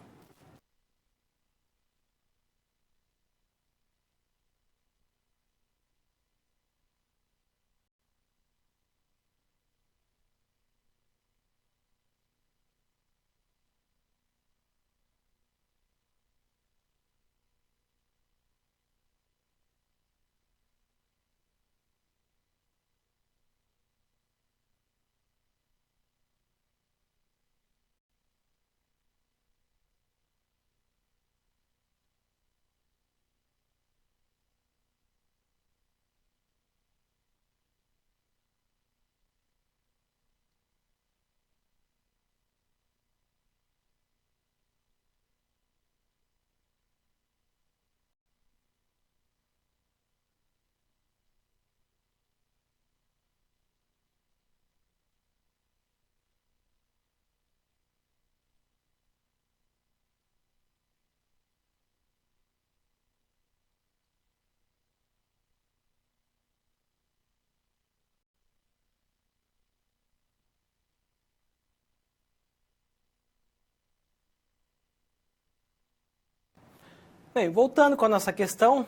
Speaker 1: Bem, voltando com a nossa questão,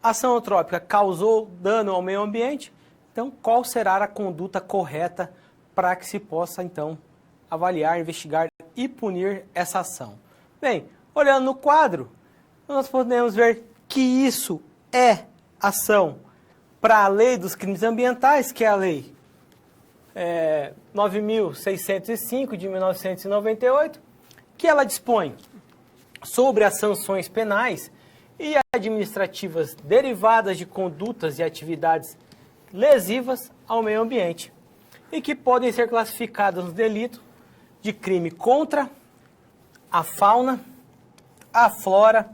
Speaker 1: a ação antrópica causou dano ao meio ambiente, Então, qual será a conduta correta para que se possa, então, avaliar, investigar e punir essa ação? Bem, olhando no quadro, nós podemos ver que isso é ação para a Lei dos Crimes Ambientais, que é a Lei 9.605 de 1998, que ela dispõe sobre as sanções penais e administrativas derivadas de condutas e atividades lesivas ao meio ambiente e que podem ser classificadas no delito de crime contra a fauna, a flora,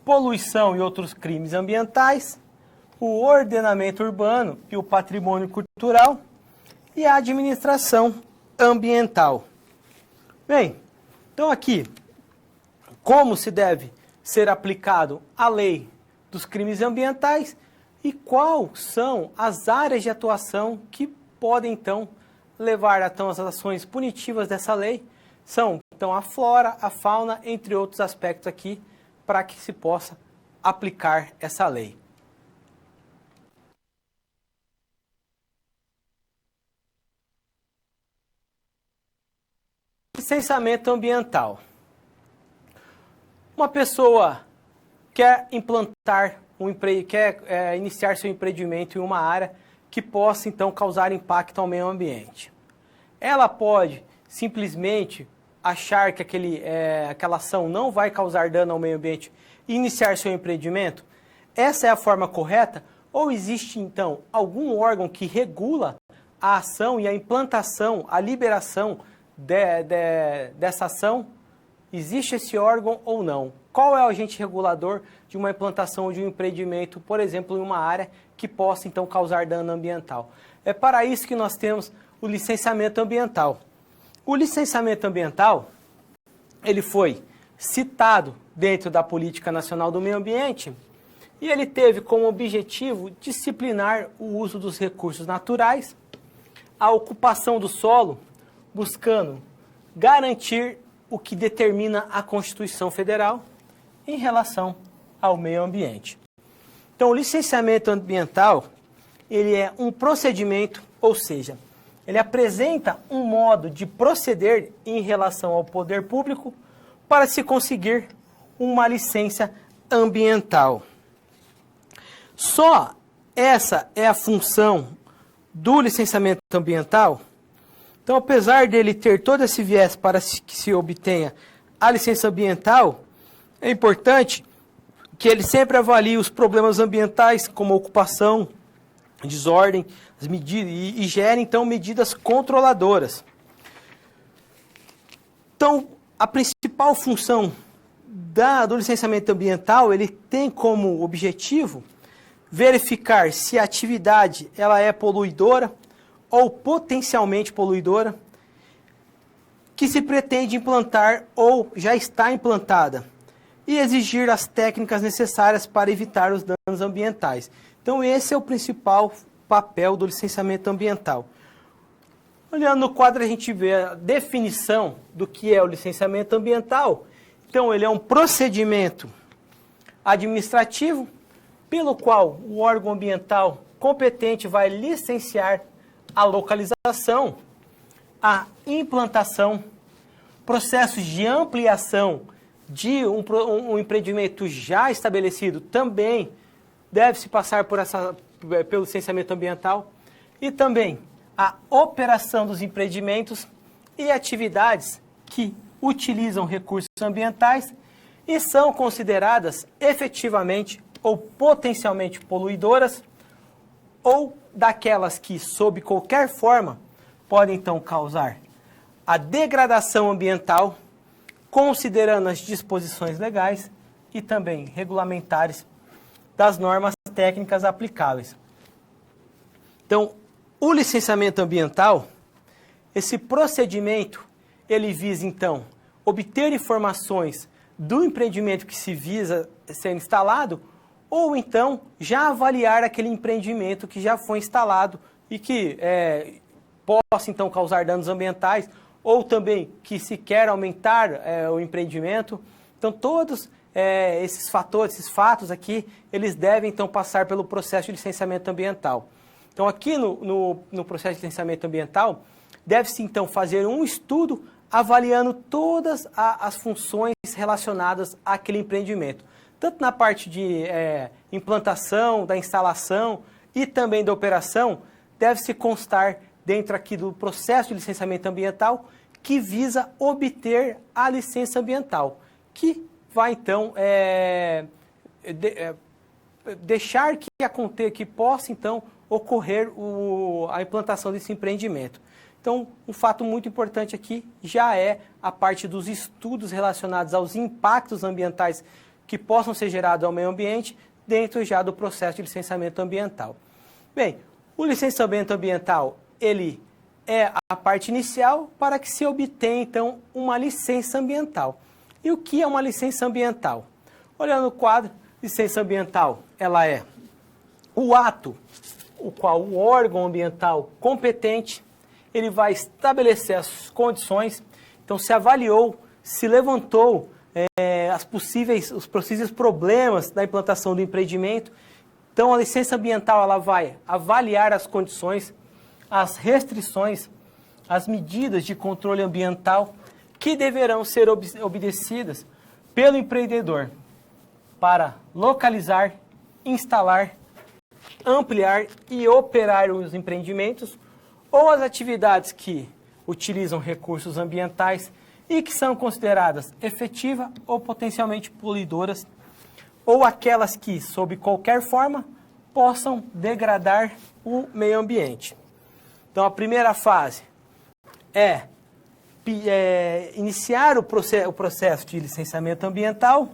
Speaker 1: poluição e outros crimes ambientais, o ordenamento urbano e o patrimônio cultural e a administração ambiental. Bem, então aqui, como se deve ser aplicado a lei dos crimes ambientais e quais são as áreas de atuação que podem, então, levar então, as ações punitivas dessa lei. São, então, a flora, a fauna, entre outros aspectos aqui, para que se possa aplicar essa lei. Licenciamento ambiental. Uma pessoa quer implantar quer iniciar seu empreendimento em uma área que possa então causar impacto ao meio ambiente. Ela pode simplesmente achar que aquela ação não vai causar dano ao meio ambiente e iniciar seu empreendimento? Essa é a forma correta? Ou existe então algum órgão que regula a ação e a implantação, a liberação dessa ação? Existe esse órgão ou não? Qual é o agente regulador de uma implantação ou de um empreendimento, por exemplo, em uma área que possa, então, causar dano ambiental? É para isso que nós temos o licenciamento ambiental. O licenciamento ambiental, ele foi citado dentro da Política Nacional do Meio Ambiente e ele teve como objetivo disciplinar o uso dos recursos naturais, a ocupação do solo, buscando garantir o que determina a Constituição Federal em relação ao meio ambiente. Então, o licenciamento ambiental, ele é um procedimento, ou seja, ele apresenta um modo de proceder em relação ao poder público para se conseguir uma licença ambiental. Só essa é a função do licenciamento ambiental. Então, apesar dele ter todo esse viés para que se obtenha a licença ambiental, é importante que ele sempre avalie os problemas ambientais, como a ocupação, desordem, as medidas, e gere, então, medidas controladoras. Então, a principal função do licenciamento ambiental, ele tem como objetivo verificar se a atividade ela é poluidora ou potencialmente poluidora, que se pretende implantar ou já está implantada, e exigir as técnicas necessárias para evitar os danos ambientais. Então, esse é o principal papel do licenciamento ambiental. Olhando no quadro, a gente vê a definição do que é o licenciamento ambiental. Então, ele é um procedimento administrativo pelo qual o órgão ambiental competente vai licenciar a localização, a implantação, processos de ampliação de um empreendimento já estabelecido também deve-se passar pelo licenciamento ambiental, e também a operação dos empreendimentos e atividades que utilizam recursos ambientais e são consideradas efetivamente ou potencialmente poluidoras, ou daquelas que, sob qualquer forma, podem então causar a degradação ambiental, considerando as disposições legais e também regulamentares das normas técnicas aplicáveis. Então, o licenciamento ambiental, esse procedimento, ele visa então obter informações do empreendimento que se visa ser instalado, ou então já avaliar aquele empreendimento que já foi instalado e que possa então causar danos ambientais, ou também que se quer aumentar o empreendimento. Então, todos esses fatos aqui, eles devem então passar pelo processo de licenciamento ambiental. Então, aqui no processo de licenciamento ambiental, deve-se, então, fazer um estudo avaliando todas as funções relacionadas àquele empreendimento. Tanto na parte de implantação, da instalação e também da operação, deve-se constar dentro aqui do processo de licenciamento ambiental que visa obter a licença ambiental, que vai, então, deixar que possa, então, ocorrer a implantação desse empreendimento. Então, um fato muito importante aqui já é a parte dos estudos relacionados aos impactos ambientais que possam ser gerados ao meio ambiente dentro já do processo de licenciamento ambiental. Bem, o licenciamento ambiental, ele é a parte inicial para que se obtenha, então, uma licença ambiental. E o que é uma licença ambiental? Olhando o quadro, licença ambiental, ela é o ato, o qual o órgão ambiental competente, ele vai estabelecer as condições, então se avaliou, se levantou os possíveis problemas da implantação do empreendimento. Então a licença ambiental ela vai avaliar as condições, as restrições, as medidas de controle ambiental que deverão ser obedecidas pelo empreendedor para localizar, instalar, ampliar e operar os empreendimentos ou as atividades que utilizam recursos ambientais e que são consideradas efetivas ou potencialmente poluidoras, ou aquelas que, sob qualquer forma, possam degradar o meio ambiente. Então, a primeira fase é iniciar o processo de licenciamento ambiental,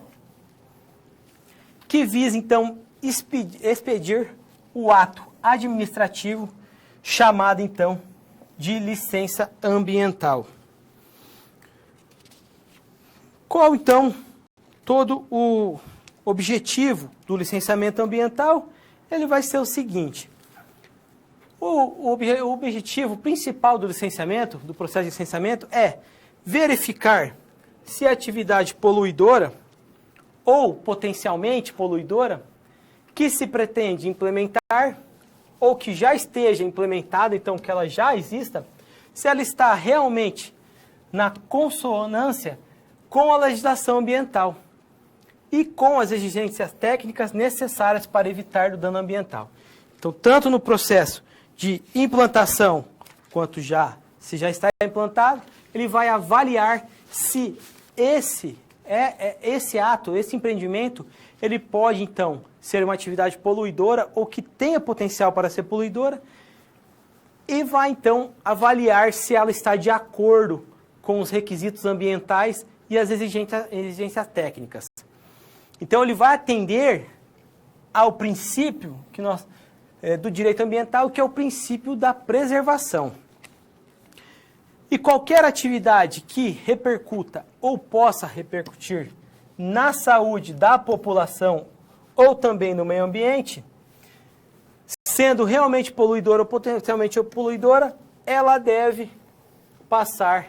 Speaker 1: que visa, então, expedir o ato administrativo chamado, então, de licença ambiental. Qual, então, todo o objetivo do licenciamento ambiental? Ele vai ser o seguinte: o objetivo principal do licenciamento, do processo de licenciamento, é verificar se a atividade poluidora ou potencialmente poluidora que se pretende implementar ou que já esteja implementada, então que ela já exista, se ela está realmente na consonância com a legislação ambiental e com as exigências técnicas necessárias para evitar o dano ambiental. Então, tanto no processo de implantação, quanto se já está implantado, ele vai avaliar se esse ato, esse empreendimento, ele pode, então, ser uma atividade poluidora ou que tenha potencial para ser poluidora e vai, então, avaliar se ela está de acordo com os requisitos ambientais e as exigências técnicas. Então, ele vai atender ao princípio do direito ambiental, que é o princípio da preservação. E qualquer atividade que repercuta ou possa repercutir na saúde da população ou também no meio ambiente, sendo realmente poluidora ou potencialmente poluidora, ela deve passar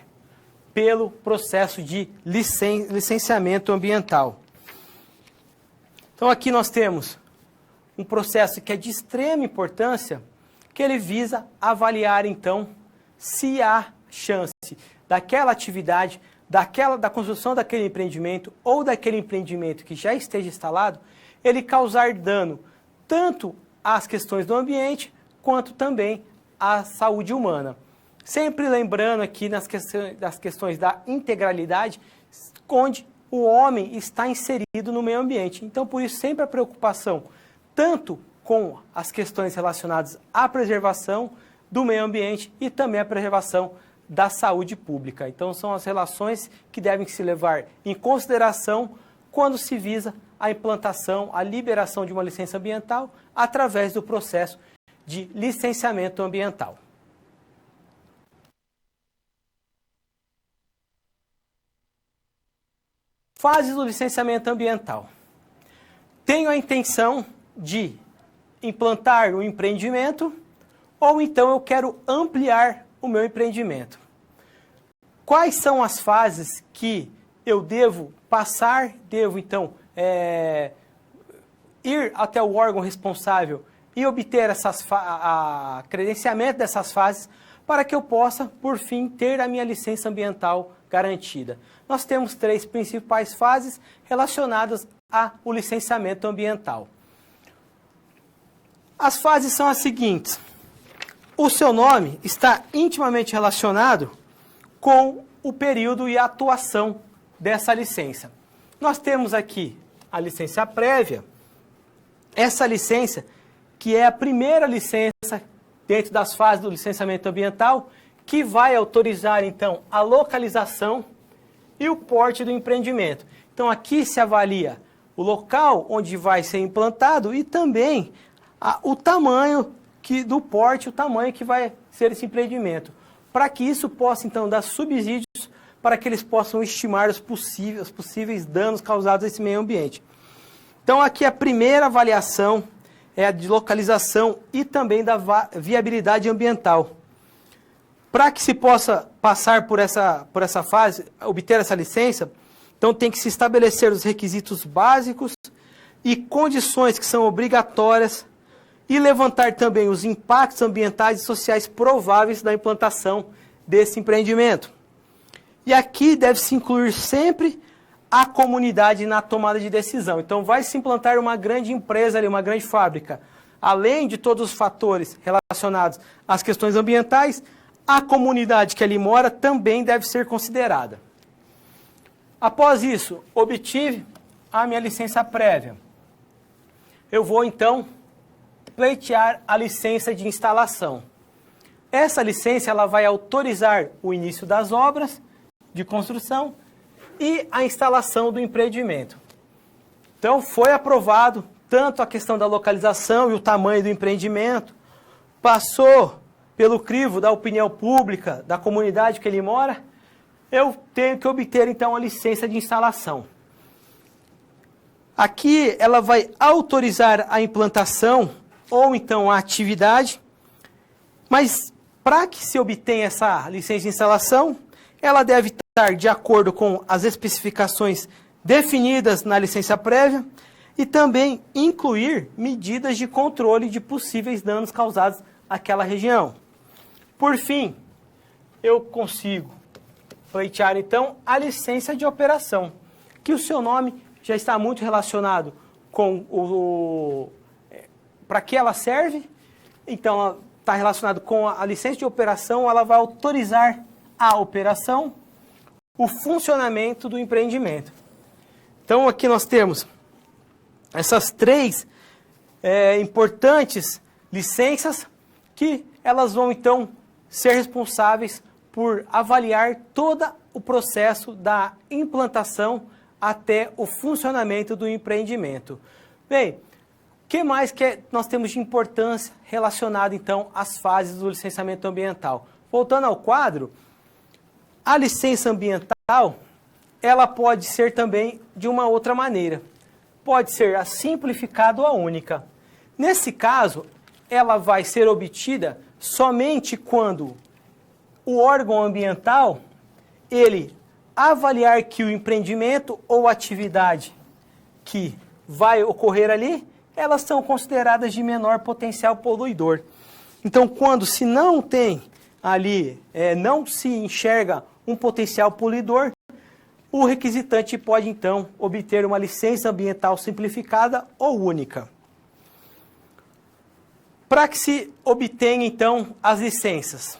Speaker 1: pelo processo de licenciamento ambiental. Então aqui nós temos um processo que é de extrema importância, que ele visa avaliar, então, se há chance daquela atividade, da construção daquele empreendimento ou daquele empreendimento que já esteja instalado, ele causar dano tanto às questões do ambiente quanto também à saúde humana. Sempre lembrando aqui das questões da integralidade, onde o homem está inserido no meio ambiente. Então, por isso, sempre a preocupação tanto com as questões relacionadas à preservação do meio ambiente e também a preservação da saúde pública. Então, são as relações que devem se levar em consideração quando se visa a implantação, a liberação de uma licença ambiental através do processo de licenciamento ambiental. Fases do licenciamento ambiental. Tenho a intenção de implantar um empreendimento ou então eu quero ampliar o meu empreendimento. Quais são as fases que eu devo passar, então ir até o órgão responsável e obter a credenciamento dessas fases para que eu possa, por fim, ter a minha licença ambiental garantida. Nós temos 3 principais fases relacionadas ao licenciamento ambiental. As fases são as seguintes. O seu nome está intimamente relacionado com o período e a atuação dessa licença. Nós temos aqui a licença prévia, essa licença que é a primeira licença dentro das fases do licenciamento ambiental, que vai autorizar, então, a localização e o porte do empreendimento. Então, aqui se avalia o local onde vai ser implantado e também o tamanho do porte, o tamanho que vai ser esse empreendimento, para que isso possa, então, dar subsídios para que eles possam estimar os possíveis danos causados a esse meio ambiente. Então, aqui a primeira avaliação é a de localização e também da viabilidade ambiental. Para que se possa passar por essa fase, obter essa licença, então tem que se estabelecer os requisitos básicos e condições que são obrigatórias e levantar também os impactos ambientais e sociais prováveis da implantação desse empreendimento. E aqui deve-se incluir sempre a comunidade na tomada de decisão. Então, vai se implantar uma grande empresa ali, uma grande fábrica. Além de todos os fatores relacionados às questões ambientais, a comunidade que ali mora também deve ser considerada. Após isso, obtive a minha licença prévia. Eu vou, então, pleitear a licença de instalação. Essa licença ela vai autorizar o início das obras de construção e a instalação do empreendimento. Então, foi aprovado tanto a questão da localização e o tamanho do empreendimento, passou pelo crivo da opinião pública, da comunidade que ele mora, eu tenho que obter, então, a licença de instalação. Aqui, ela vai autorizar a implantação ou, então, a atividade, mas, para que se obtenha essa licença de instalação, ela deve estar de acordo com as especificações definidas na licença prévia e também incluir medidas de controle de possíveis danos causados àquela região. Por fim, eu consigo pleitear, então, a licença de operação, que o seu nome já está muito relacionado com para que ela serve. Então, ela está relacionado com a licença de operação, ela vai autorizar a operação, o funcionamento do empreendimento. Então, aqui nós temos essas 3 importantes licenças que elas vão, então, ser responsáveis por avaliar todo o processo da implantação até o funcionamento do empreendimento. Bem, o que mais que nós temos de importância relacionada, então, às fases do licenciamento ambiental? Voltando ao quadro, a licença ambiental, ela pode ser também de uma outra maneira. Pode ser a simplificada ou a única. Nesse caso, ela vai ser obtida somente quando o órgão ambiental, ele avaliar que o empreendimento ou atividade que vai ocorrer ali, elas são consideradas de menor potencial poluidor. Então, quando se não tem ali, não se enxerga um potencial poluidor, o requisitante pode, então, obter uma licença ambiental simplificada ou única. Para que se obtenha, então, as licenças,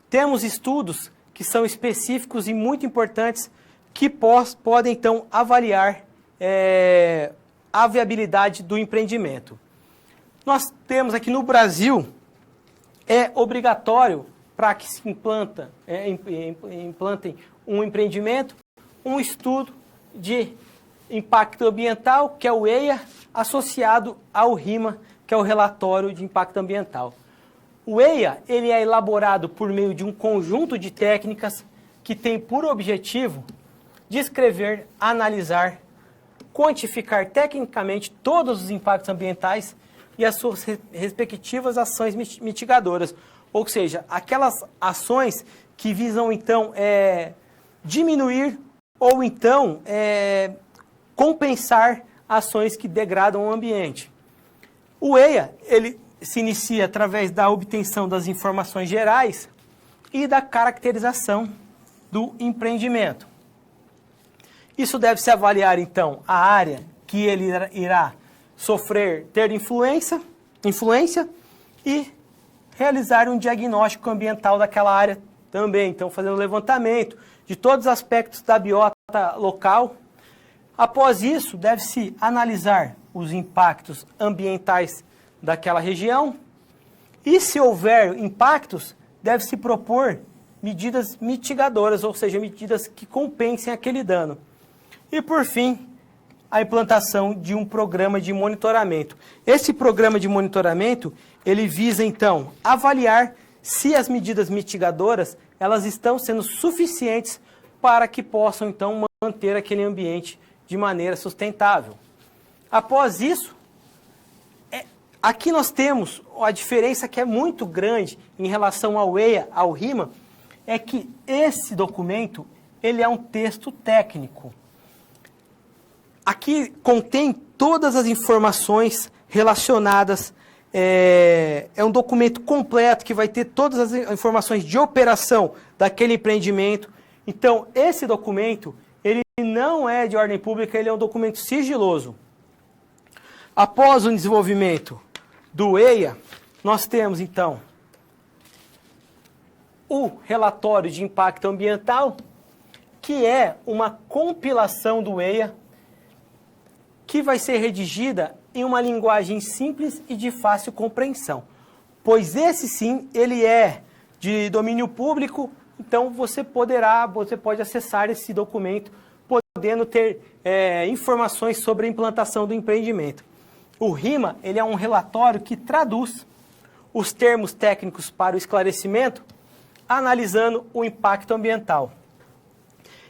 Speaker 1: temos estudos que são específicos e muito importantes que podem, então, avaliar a viabilidade do empreendimento. Nós temos aqui no Brasil, é obrigatório para que se implantem um empreendimento, um estudo de impacto ambiental, que é o EIA, associado ao RIMA, que é o Relatório de Impacto Ambiental. O EIA ele é elaborado por meio de um conjunto de técnicas que tem por objetivo descrever, analisar, quantificar tecnicamente todos os impactos ambientais e as suas respectivas ações mitigadoras. Ou seja, aquelas ações que visam, então, diminuir ou, então, compensar ações que degradam o ambiente. O EIA, ele se inicia através da obtenção das informações gerais e da caracterização do empreendimento. Isso deve-se avaliar, então, a área que ele irá ter influência e realizar um diagnóstico ambiental daquela área também. Então, fazendo um levantamento de todos os aspectos da biota local. Após isso, deve-se analisar os impactos ambientais daquela região e, se houver impactos, deve-se propor medidas mitigadoras, ou seja, medidas que compensem aquele dano. E, por fim, a implantação de um programa de monitoramento. Esse programa de monitoramento, ele visa, então, avaliar se as medidas mitigadoras elas estão sendo suficientes para que possam, então, manter aquele ambiente de maneira sustentável. Após isso, aqui nós temos a diferença que é muito grande em relação ao EIA, ao RIMA, é que esse documento ele é um texto técnico. Aqui contém todas as informações relacionadas, é um documento completo que vai ter todas as informações de operação daquele empreendimento. Então, esse documento, ele não é de ordem pública, ele é um documento sigiloso. Após o desenvolvimento do EIA, nós temos, então, o relatório de impacto ambiental, que é uma compilação do EIA, que vai ser redigida em uma linguagem simples e de fácil compreensão. Pois esse sim, ele é de domínio público, então você pode acessar esse documento, podendo ter informações sobre a implantação do empreendimento. O RIMA, ele é um relatório que traduz os termos técnicos para o esclarecimento, analisando o impacto ambiental.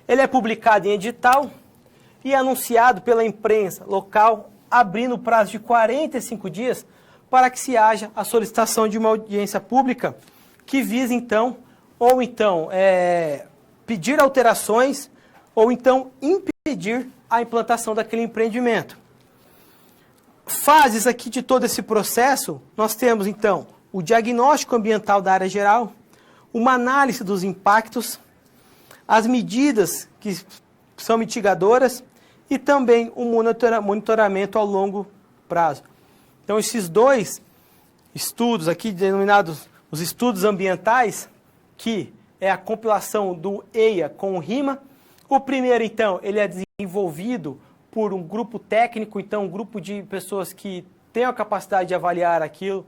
Speaker 1: Ele é publicado em edital e anunciado pela imprensa local, abrindo o prazo de 45 dias para que se haja a solicitação de uma audiência pública que visa, então, pedir alterações ou, então, impedir a implantação daquele empreendimento. Fases aqui de todo esse processo, nós temos, então, o diagnóstico ambiental da área geral, uma análise dos impactos, as medidas que são mitigadoras e também o monitoramento ao longo prazo. Então, esses dois estudos aqui, denominados os estudos ambientais, que é a compilação do EIA com o RIMA. O primeiro, então, ele é desenvolvido por um grupo técnico, então um grupo de pessoas que têm a capacidade de avaliar aquilo,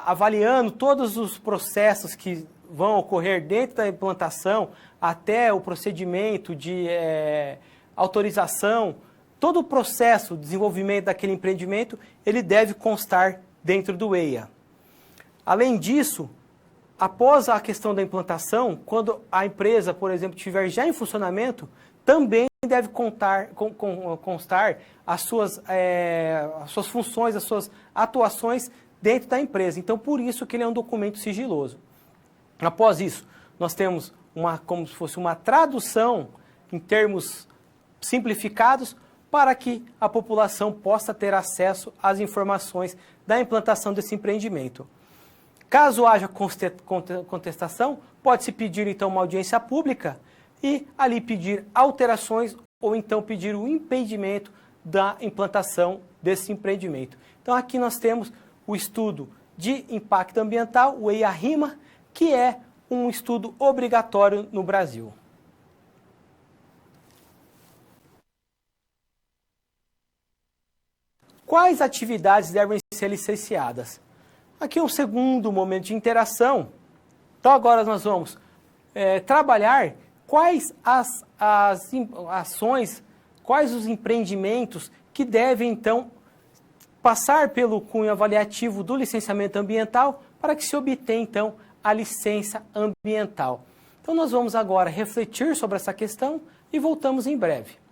Speaker 1: avaliando todos os processos que vão ocorrer dentro da implantação, até o procedimento de autorização, todo o processo de desenvolvimento daquele empreendimento, ele deve constar dentro do EIA. Além disso, após a questão da implantação, quando a empresa, por exemplo, estiver já em funcionamento, também deve constar as suas funções, as suas atuações dentro da empresa. Então, por isso que ele é um documento sigiloso. Após isso, nós temos como se fosse uma tradução em termos simplificados para que a população possa ter acesso às informações da implantação desse empreendimento. Caso haja contestação, pode-se pedir, então, uma audiência pública e ali pedir alterações ou então pedir o impedimento da implantação desse empreendimento. Então, aqui nós temos o estudo de impacto ambiental, o EIA-RIMA, que é um estudo obrigatório no Brasil. Quais atividades devem ser licenciadas? Aqui é um segundo momento de interação. Então, agora nós vamos trabalhar quais as ações, quais os empreendimentos que devem, então, passar pelo cunho avaliativo do licenciamento ambiental para que se obtenha, então, a licença ambiental. Então, nós vamos agora refletir sobre essa questão e voltamos em breve.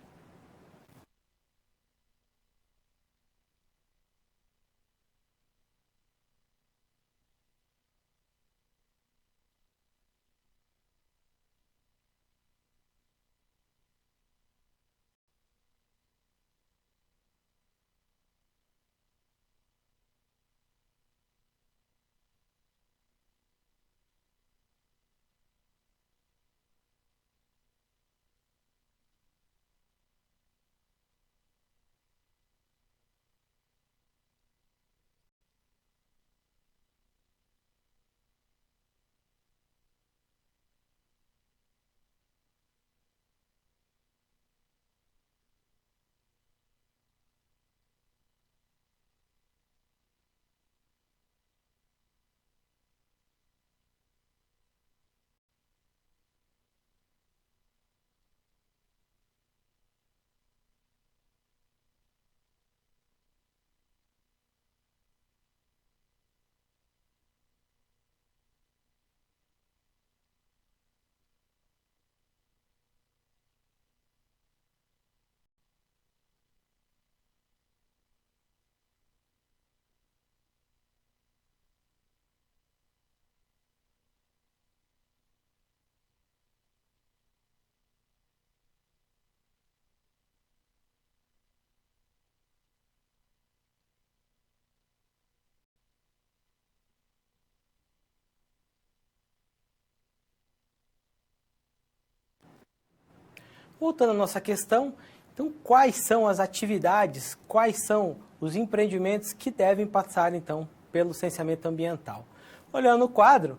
Speaker 1: voltando à nossa questão, então quais são as atividades, quais são os empreendimentos que devem passar então pelo licenciamento ambiental? Olhando o quadro,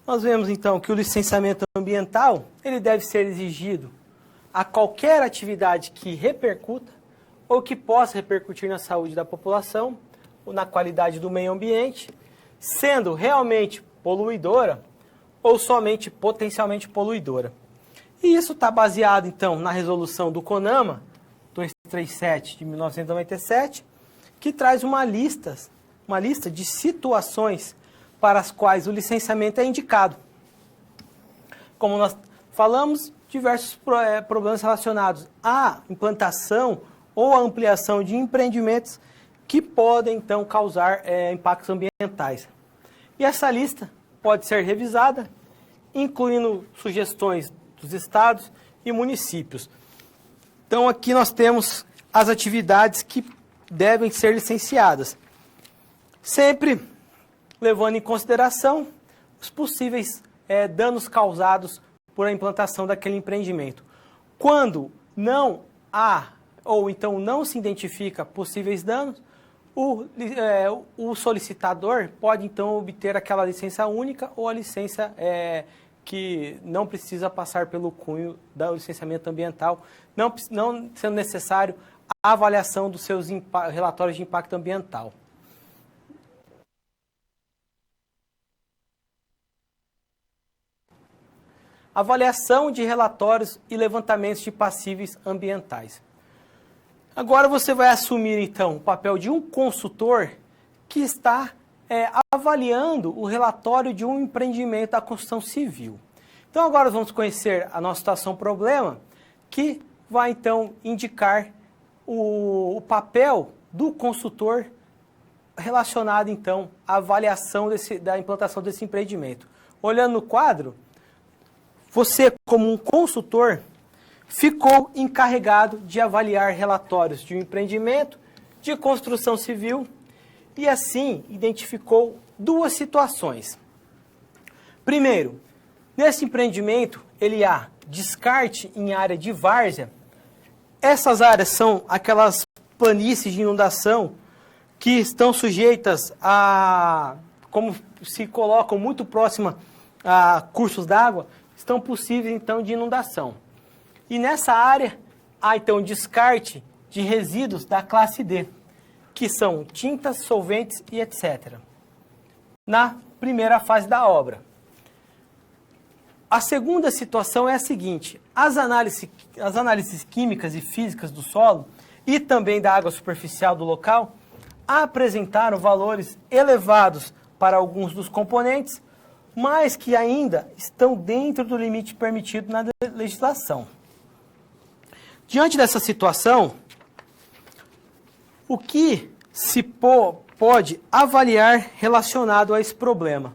Speaker 1: nós vemos então que o licenciamento ambiental, ele deve ser exigido a qualquer atividade que repercuta ou que possa repercutir na saúde da população ou na qualidade do meio ambiente, sendo realmente poluidora ou somente potencialmente poluidora. E isso está baseado, então, na resolução do CONAMA 237 de 1997, que traz uma lista de situações para as quais o licenciamento é indicado. Como nós falamos, diversos problemas relacionados à implantação ou à ampliação de empreendimentos que podem, então, causar impactos ambientais. E essa lista pode ser revisada, incluindo sugestões dos estados e municípios. Então, aqui nós temos as atividades que devem ser licenciadas, sempre levando em consideração os possíveis danos causados por a implantação daquele empreendimento. Quando não há, ou então não se identifica possíveis danos, o solicitador pode, então, obter aquela licença única ou a licença que não precisa passar pelo cunho do licenciamento ambiental, não sendo necessário a avaliação dos seus relatórios de impacto ambiental. Avaliação de relatórios e levantamentos de passíveis ambientais. Agora você vai assumir, então, o papel de um consultor que está avaliando o relatório de um empreendimento da construção civil. Então, agora vamos conhecer a nossa situação problema, que vai, então, indicar o papel do consultor relacionado, então, à avaliação da implantação desse empreendimento. Olhando no quadro, você, como um consultor, ficou encarregado de avaliar relatórios de um empreendimento de construção civil e, assim, identificou duas situações. Primeiro, nesse empreendimento, ele há descarte em área de várzea. Essas áreas são aquelas planícies de inundação que estão sujeitas a, como se colocam muito próxima a cursos d'água, estão possíveis, então, de inundação. E nessa área, há, então, descarte de resíduos da classe D, que são tintas, solventes e etc., na primeira fase da obra. A segunda situação é a seguinte: as análises químicas e físicas do solo e também da água superficial do local apresentaram valores elevados para alguns dos componentes, mas que ainda estão dentro do limite permitido na legislação. Diante dessa situação, o que se pode avaliar relacionado a esse problema?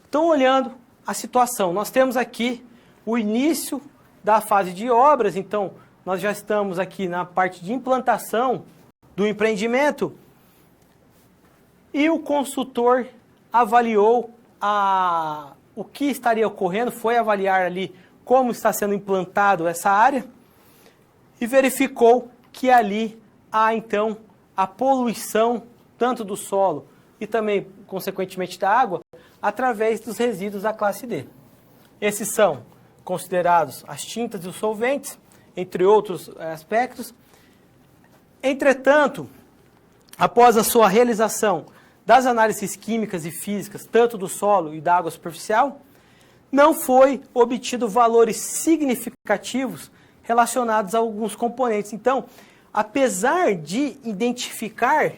Speaker 1: Então, olhando a situação, nós temos aqui o início da fase de obras, então nós já estamos aqui na parte de implantação do empreendimento e o consultor avaliou o que estaria ocorrendo, foi avaliar ali como está sendo implantado essa área e verificou que ali há, então, a poluição tanto do solo e também, consequentemente, da água, através dos resíduos da classe D. Esses são considerados as tintas e os solventes, entre outros aspectos. Entretanto, após a sua realização das análises químicas e físicas, tanto do solo e da água superficial, não foi obtido valores significativos relacionados a alguns componentes. Então, apesar de identificar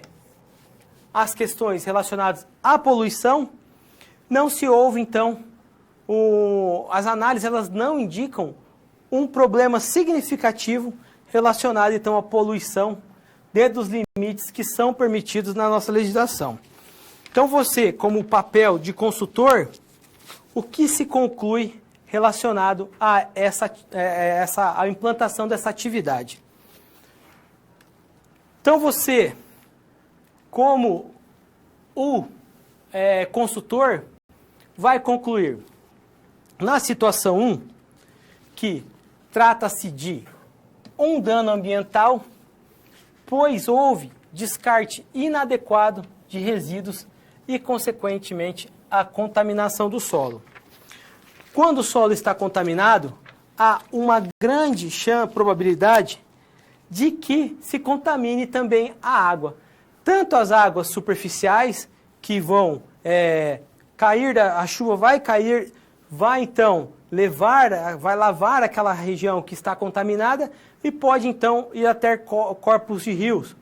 Speaker 1: as questões relacionadas à poluição, não se houve, então, as análises elas não indicam um problema significativo relacionado, então, à poluição dentro dos limites que são permitidos na nossa legislação. Então, você, como papel de consultor, o que se conclui relacionado a a implantação dessa atividade? Então, você, como o consultor, vai concluir, na situação 1, que trata-se de um dano ambiental, pois houve descarte inadequado de resíduos e, consequentemente, a contaminação do solo. Quando o solo está contaminado, há uma grande probabilidade de que se contamine também a água. Tanto as águas superficiais, que vão cair, a chuva vai cair, vai então vai lavar aquela região que está contaminada e pode então ir até corpos de rios.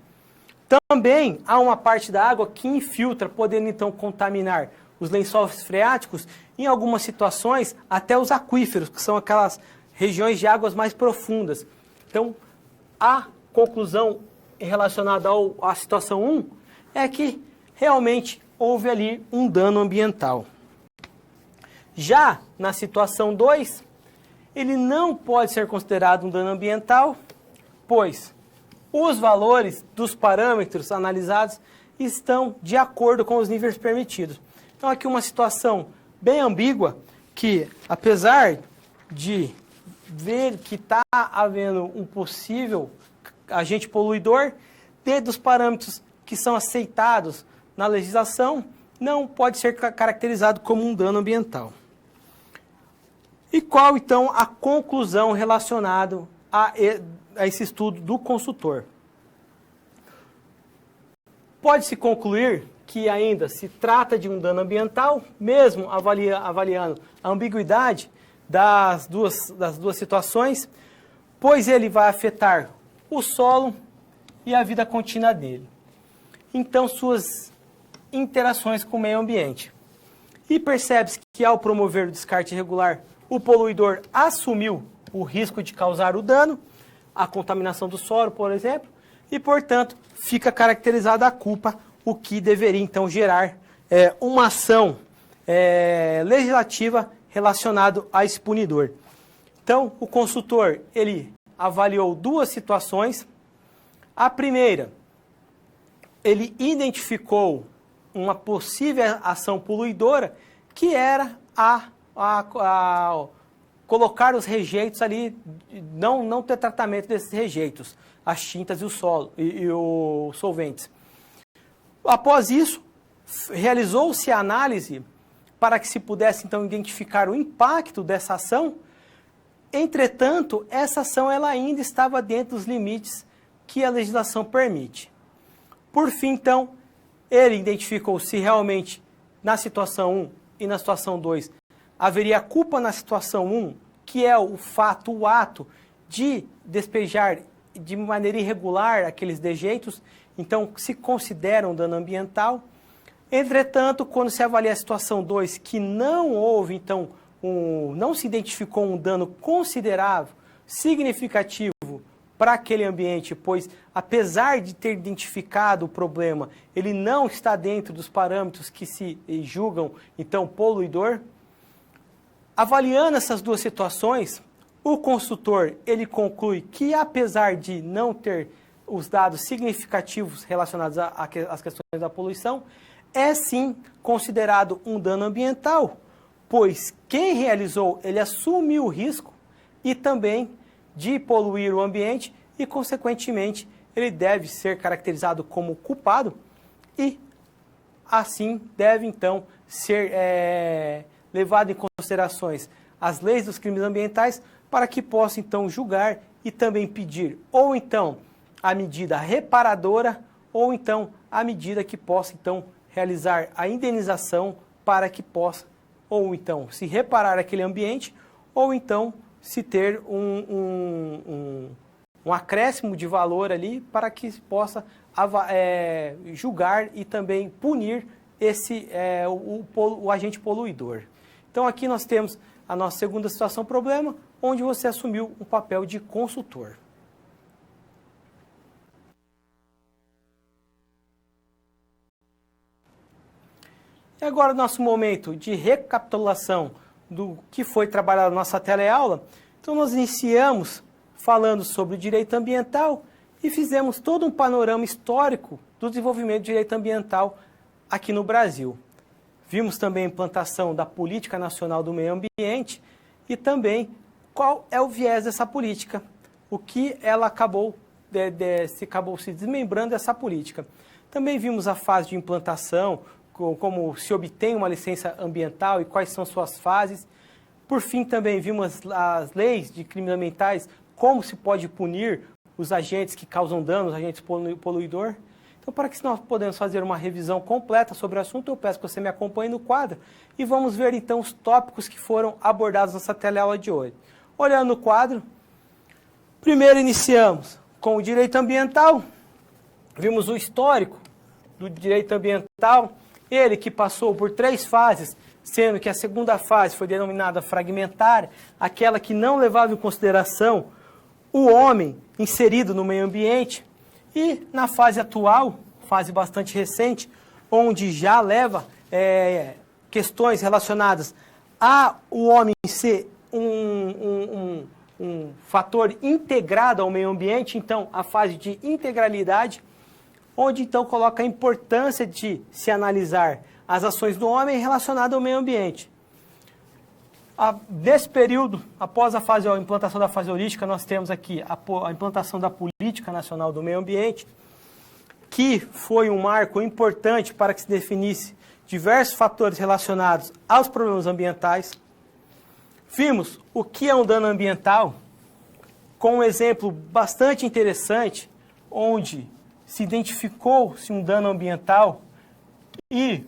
Speaker 1: Também há uma parte da água que infiltra, podendo então contaminar os lençóis freáticos, em algumas situações até os aquíferos, que são aquelas regiões de águas mais profundas. Então, a conclusão relacionada à situação 1 é que realmente houve ali um dano ambiental. Já na situação 2, ele não pode ser considerado um dano ambiental, pois os valores dos parâmetros analisados estão de acordo com os níveis permitidos. Então, aqui uma situação bem ambígua, que apesar de ver que está havendo um possível agente poluidor, dentro dos parâmetros que são aceitados na legislação, não pode ser caracterizado como um dano ambiental. E qual, então, a conclusão relacionada a esse estudo do consultor? Pode-se concluir que ainda se trata de um dano ambiental, mesmo avaliando a ambiguidade das duas situações, pois ele vai afetar o solo e a vida contínua dele. Então, suas interações com o meio ambiente. E percebe-se que, ao promover o descarte irregular, o poluidor assumiu o risco de causar o dano, a contaminação do solo, por exemplo, e, portanto, fica caracterizada a culpa, o que deveria, então, gerar uma ação legislativa relacionada a esse punidor. Então, o consultor, ele avaliou duas situações. A primeira, ele identificou uma possível ação poluidora, que era colocar os rejeitos ali, não ter tratamento desses rejeitos, as tintas e o solo e os solventes. Após isso, realizou-se a análise para que se pudesse então identificar o impacto dessa ação. Entretanto, essa ação ela ainda estava dentro dos limites que a legislação permite. Por fim, então, ele identificou se realmente na situação 1 e na situação 2 haveria culpa na situação 1, que é o ato de despejar de maneira irregular aqueles dejeitos, então se considera um dano ambiental. Entretanto, quando se avalia a situação 2, que não houve, então, não se identificou um dano considerável, significativo para aquele ambiente, pois, apesar de ter identificado o problema, ele não está dentro dos parâmetros que se julgam, então, poluidor. Avaliando essas duas situações, o consultor, ele conclui que, apesar de não ter os dados significativos relacionados às questões da poluição, é sim considerado um dano ambiental, pois quem realizou, ele assumiu o risco e também de poluir o ambiente e, consequentemente, ele deve ser caracterizado como culpado e, assim, deve, então, ser levado em considerações as leis dos crimes ambientais para que possa, então, julgar e também pedir, ou então, a medida reparadora, ou então, a medida que possa, então, realizar a indenização para que possa, ou então, se reparar aquele ambiente, ou então, se ter um acréscimo de valor ali para que possa julgar e também punir o agente poluidor. Então, aqui nós temos a nossa segunda situação problema, onde você assumiu um papel de consultor. E agora, nosso momento de recapitulação do que foi trabalhado na nossa teleaula. Então, nós iniciamos falando sobre o direito ambiental e fizemos todo um panorama histórico do desenvolvimento do direito ambiental aqui no Brasil. Vimos também a implantação da Política Nacional do Meio Ambiente e também qual é o viés dessa política. o que ela acabou se desmembrando dessa política. Também vimos a fase de implantação, como se obtém uma licença ambiental e quais são suas fases. Por fim, também vimos as leis de crimes ambientais, como se pode punir os agentes que causam danos, agentes poluidor. Então, para que nós podemos fazer uma revisão completa sobre o assunto, eu peço que você me acompanhe no quadro e vamos ver então os tópicos que foram abordados nessa teleaula de hoje. Olhando no quadro, primeiro iniciamos com o direito ambiental, vimos o histórico do direito ambiental, ele que passou por 3 fases, sendo que a segunda fase foi denominada fragmentária, aquela que não levava em consideração o homem inserido no meio ambiente, e na fase atual, fase bastante recente, onde já leva questões relacionadas a o homem ser um fator integrado ao meio ambiente, então a fase de integralidade, onde então coloca a importância de se analisar as ações do homem relacionadas ao meio ambiente. Nesse período, após a implantação da fase holística, nós temos aqui a implantação da Política Nacional do Meio Ambiente, que foi um marco importante para que se definisse diversos fatores relacionados aos problemas ambientais. Vimos o que é um dano ambiental, com um exemplo bastante interessante, onde se identificou-se um dano ambiental e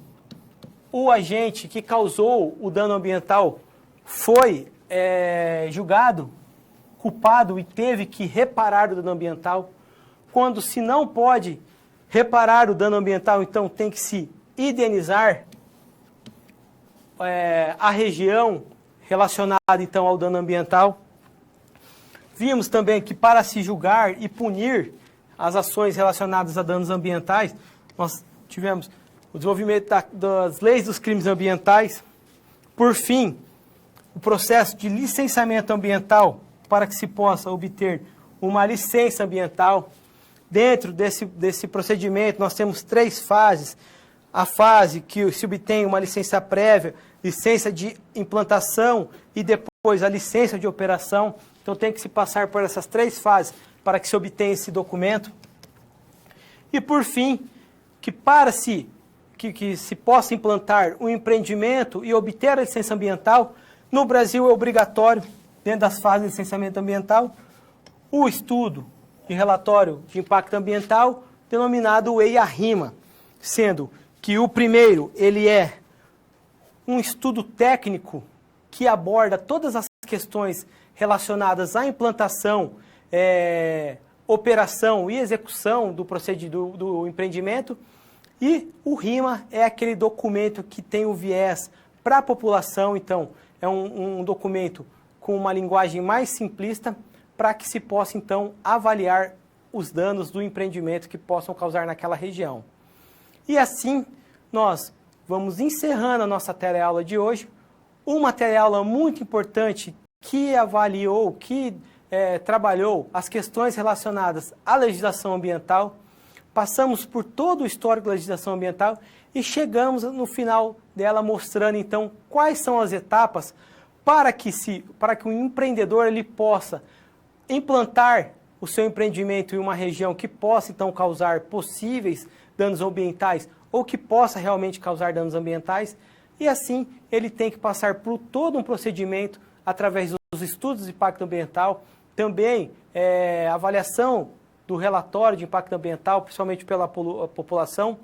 Speaker 1: o agente que causou o dano ambiental foi julgado, culpado e teve que reparar o dano ambiental. Quando se não pode reparar o dano ambiental, então tem que se indenizar a região relacionada então ao dano ambiental. Vimos também que para se julgar e punir as ações relacionadas a danos ambientais, nós tivemos o desenvolvimento das leis dos crimes ambientais. Por fim, o processo de licenciamento ambiental para que se possa obter uma licença ambiental. Dentro desse procedimento, nós temos 3 fases. A fase que se obtém uma licença prévia, licença de implantação e depois a licença de operação. Então tem que se passar por essas 3 fases para que se obtenha esse documento. E por fim, que se possa implantar um empreendimento e obter a licença ambiental, no Brasil é obrigatório, dentro das fases de licenciamento ambiental, o estudo de relatório de impacto ambiental, denominado EIA-RIMA, sendo que o primeiro ele é um estudo técnico que aborda todas as questões relacionadas à implantação, operação e execução do empreendimento, e o RIMA é aquele documento que tem o viés para a população, então é um documento com uma linguagem mais simplista para que se possa então avaliar os danos do empreendimento que possam causar naquela região. E assim nós vamos encerrando a nossa teleaula de hoje, uma teleaula muito importante que avaliou, trabalhou as questões relacionadas à legislação ambiental. Passamos por todo o histórico da legislação ambiental e chegamos no final dela mostrando então quais são as etapas para que o empreendedor ele possa implantar o seu empreendimento em uma região que possa então causar possíveis danos ambientais ou que possa realmente causar danos ambientais, e assim ele tem que passar por todo um procedimento através dos estudos de impacto ambiental, também avaliação do relatório de impacto ambiental, principalmente pela população,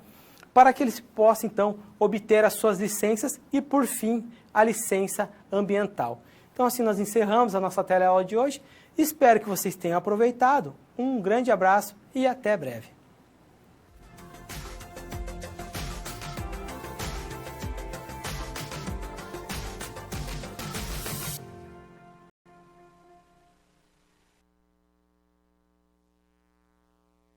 Speaker 1: para que eles possam, então, obter as suas licenças e, por fim, a licença ambiental. Então, assim, nós encerramos a nossa teleaula de hoje. Espero que vocês tenham aproveitado. Um grande abraço e até breve.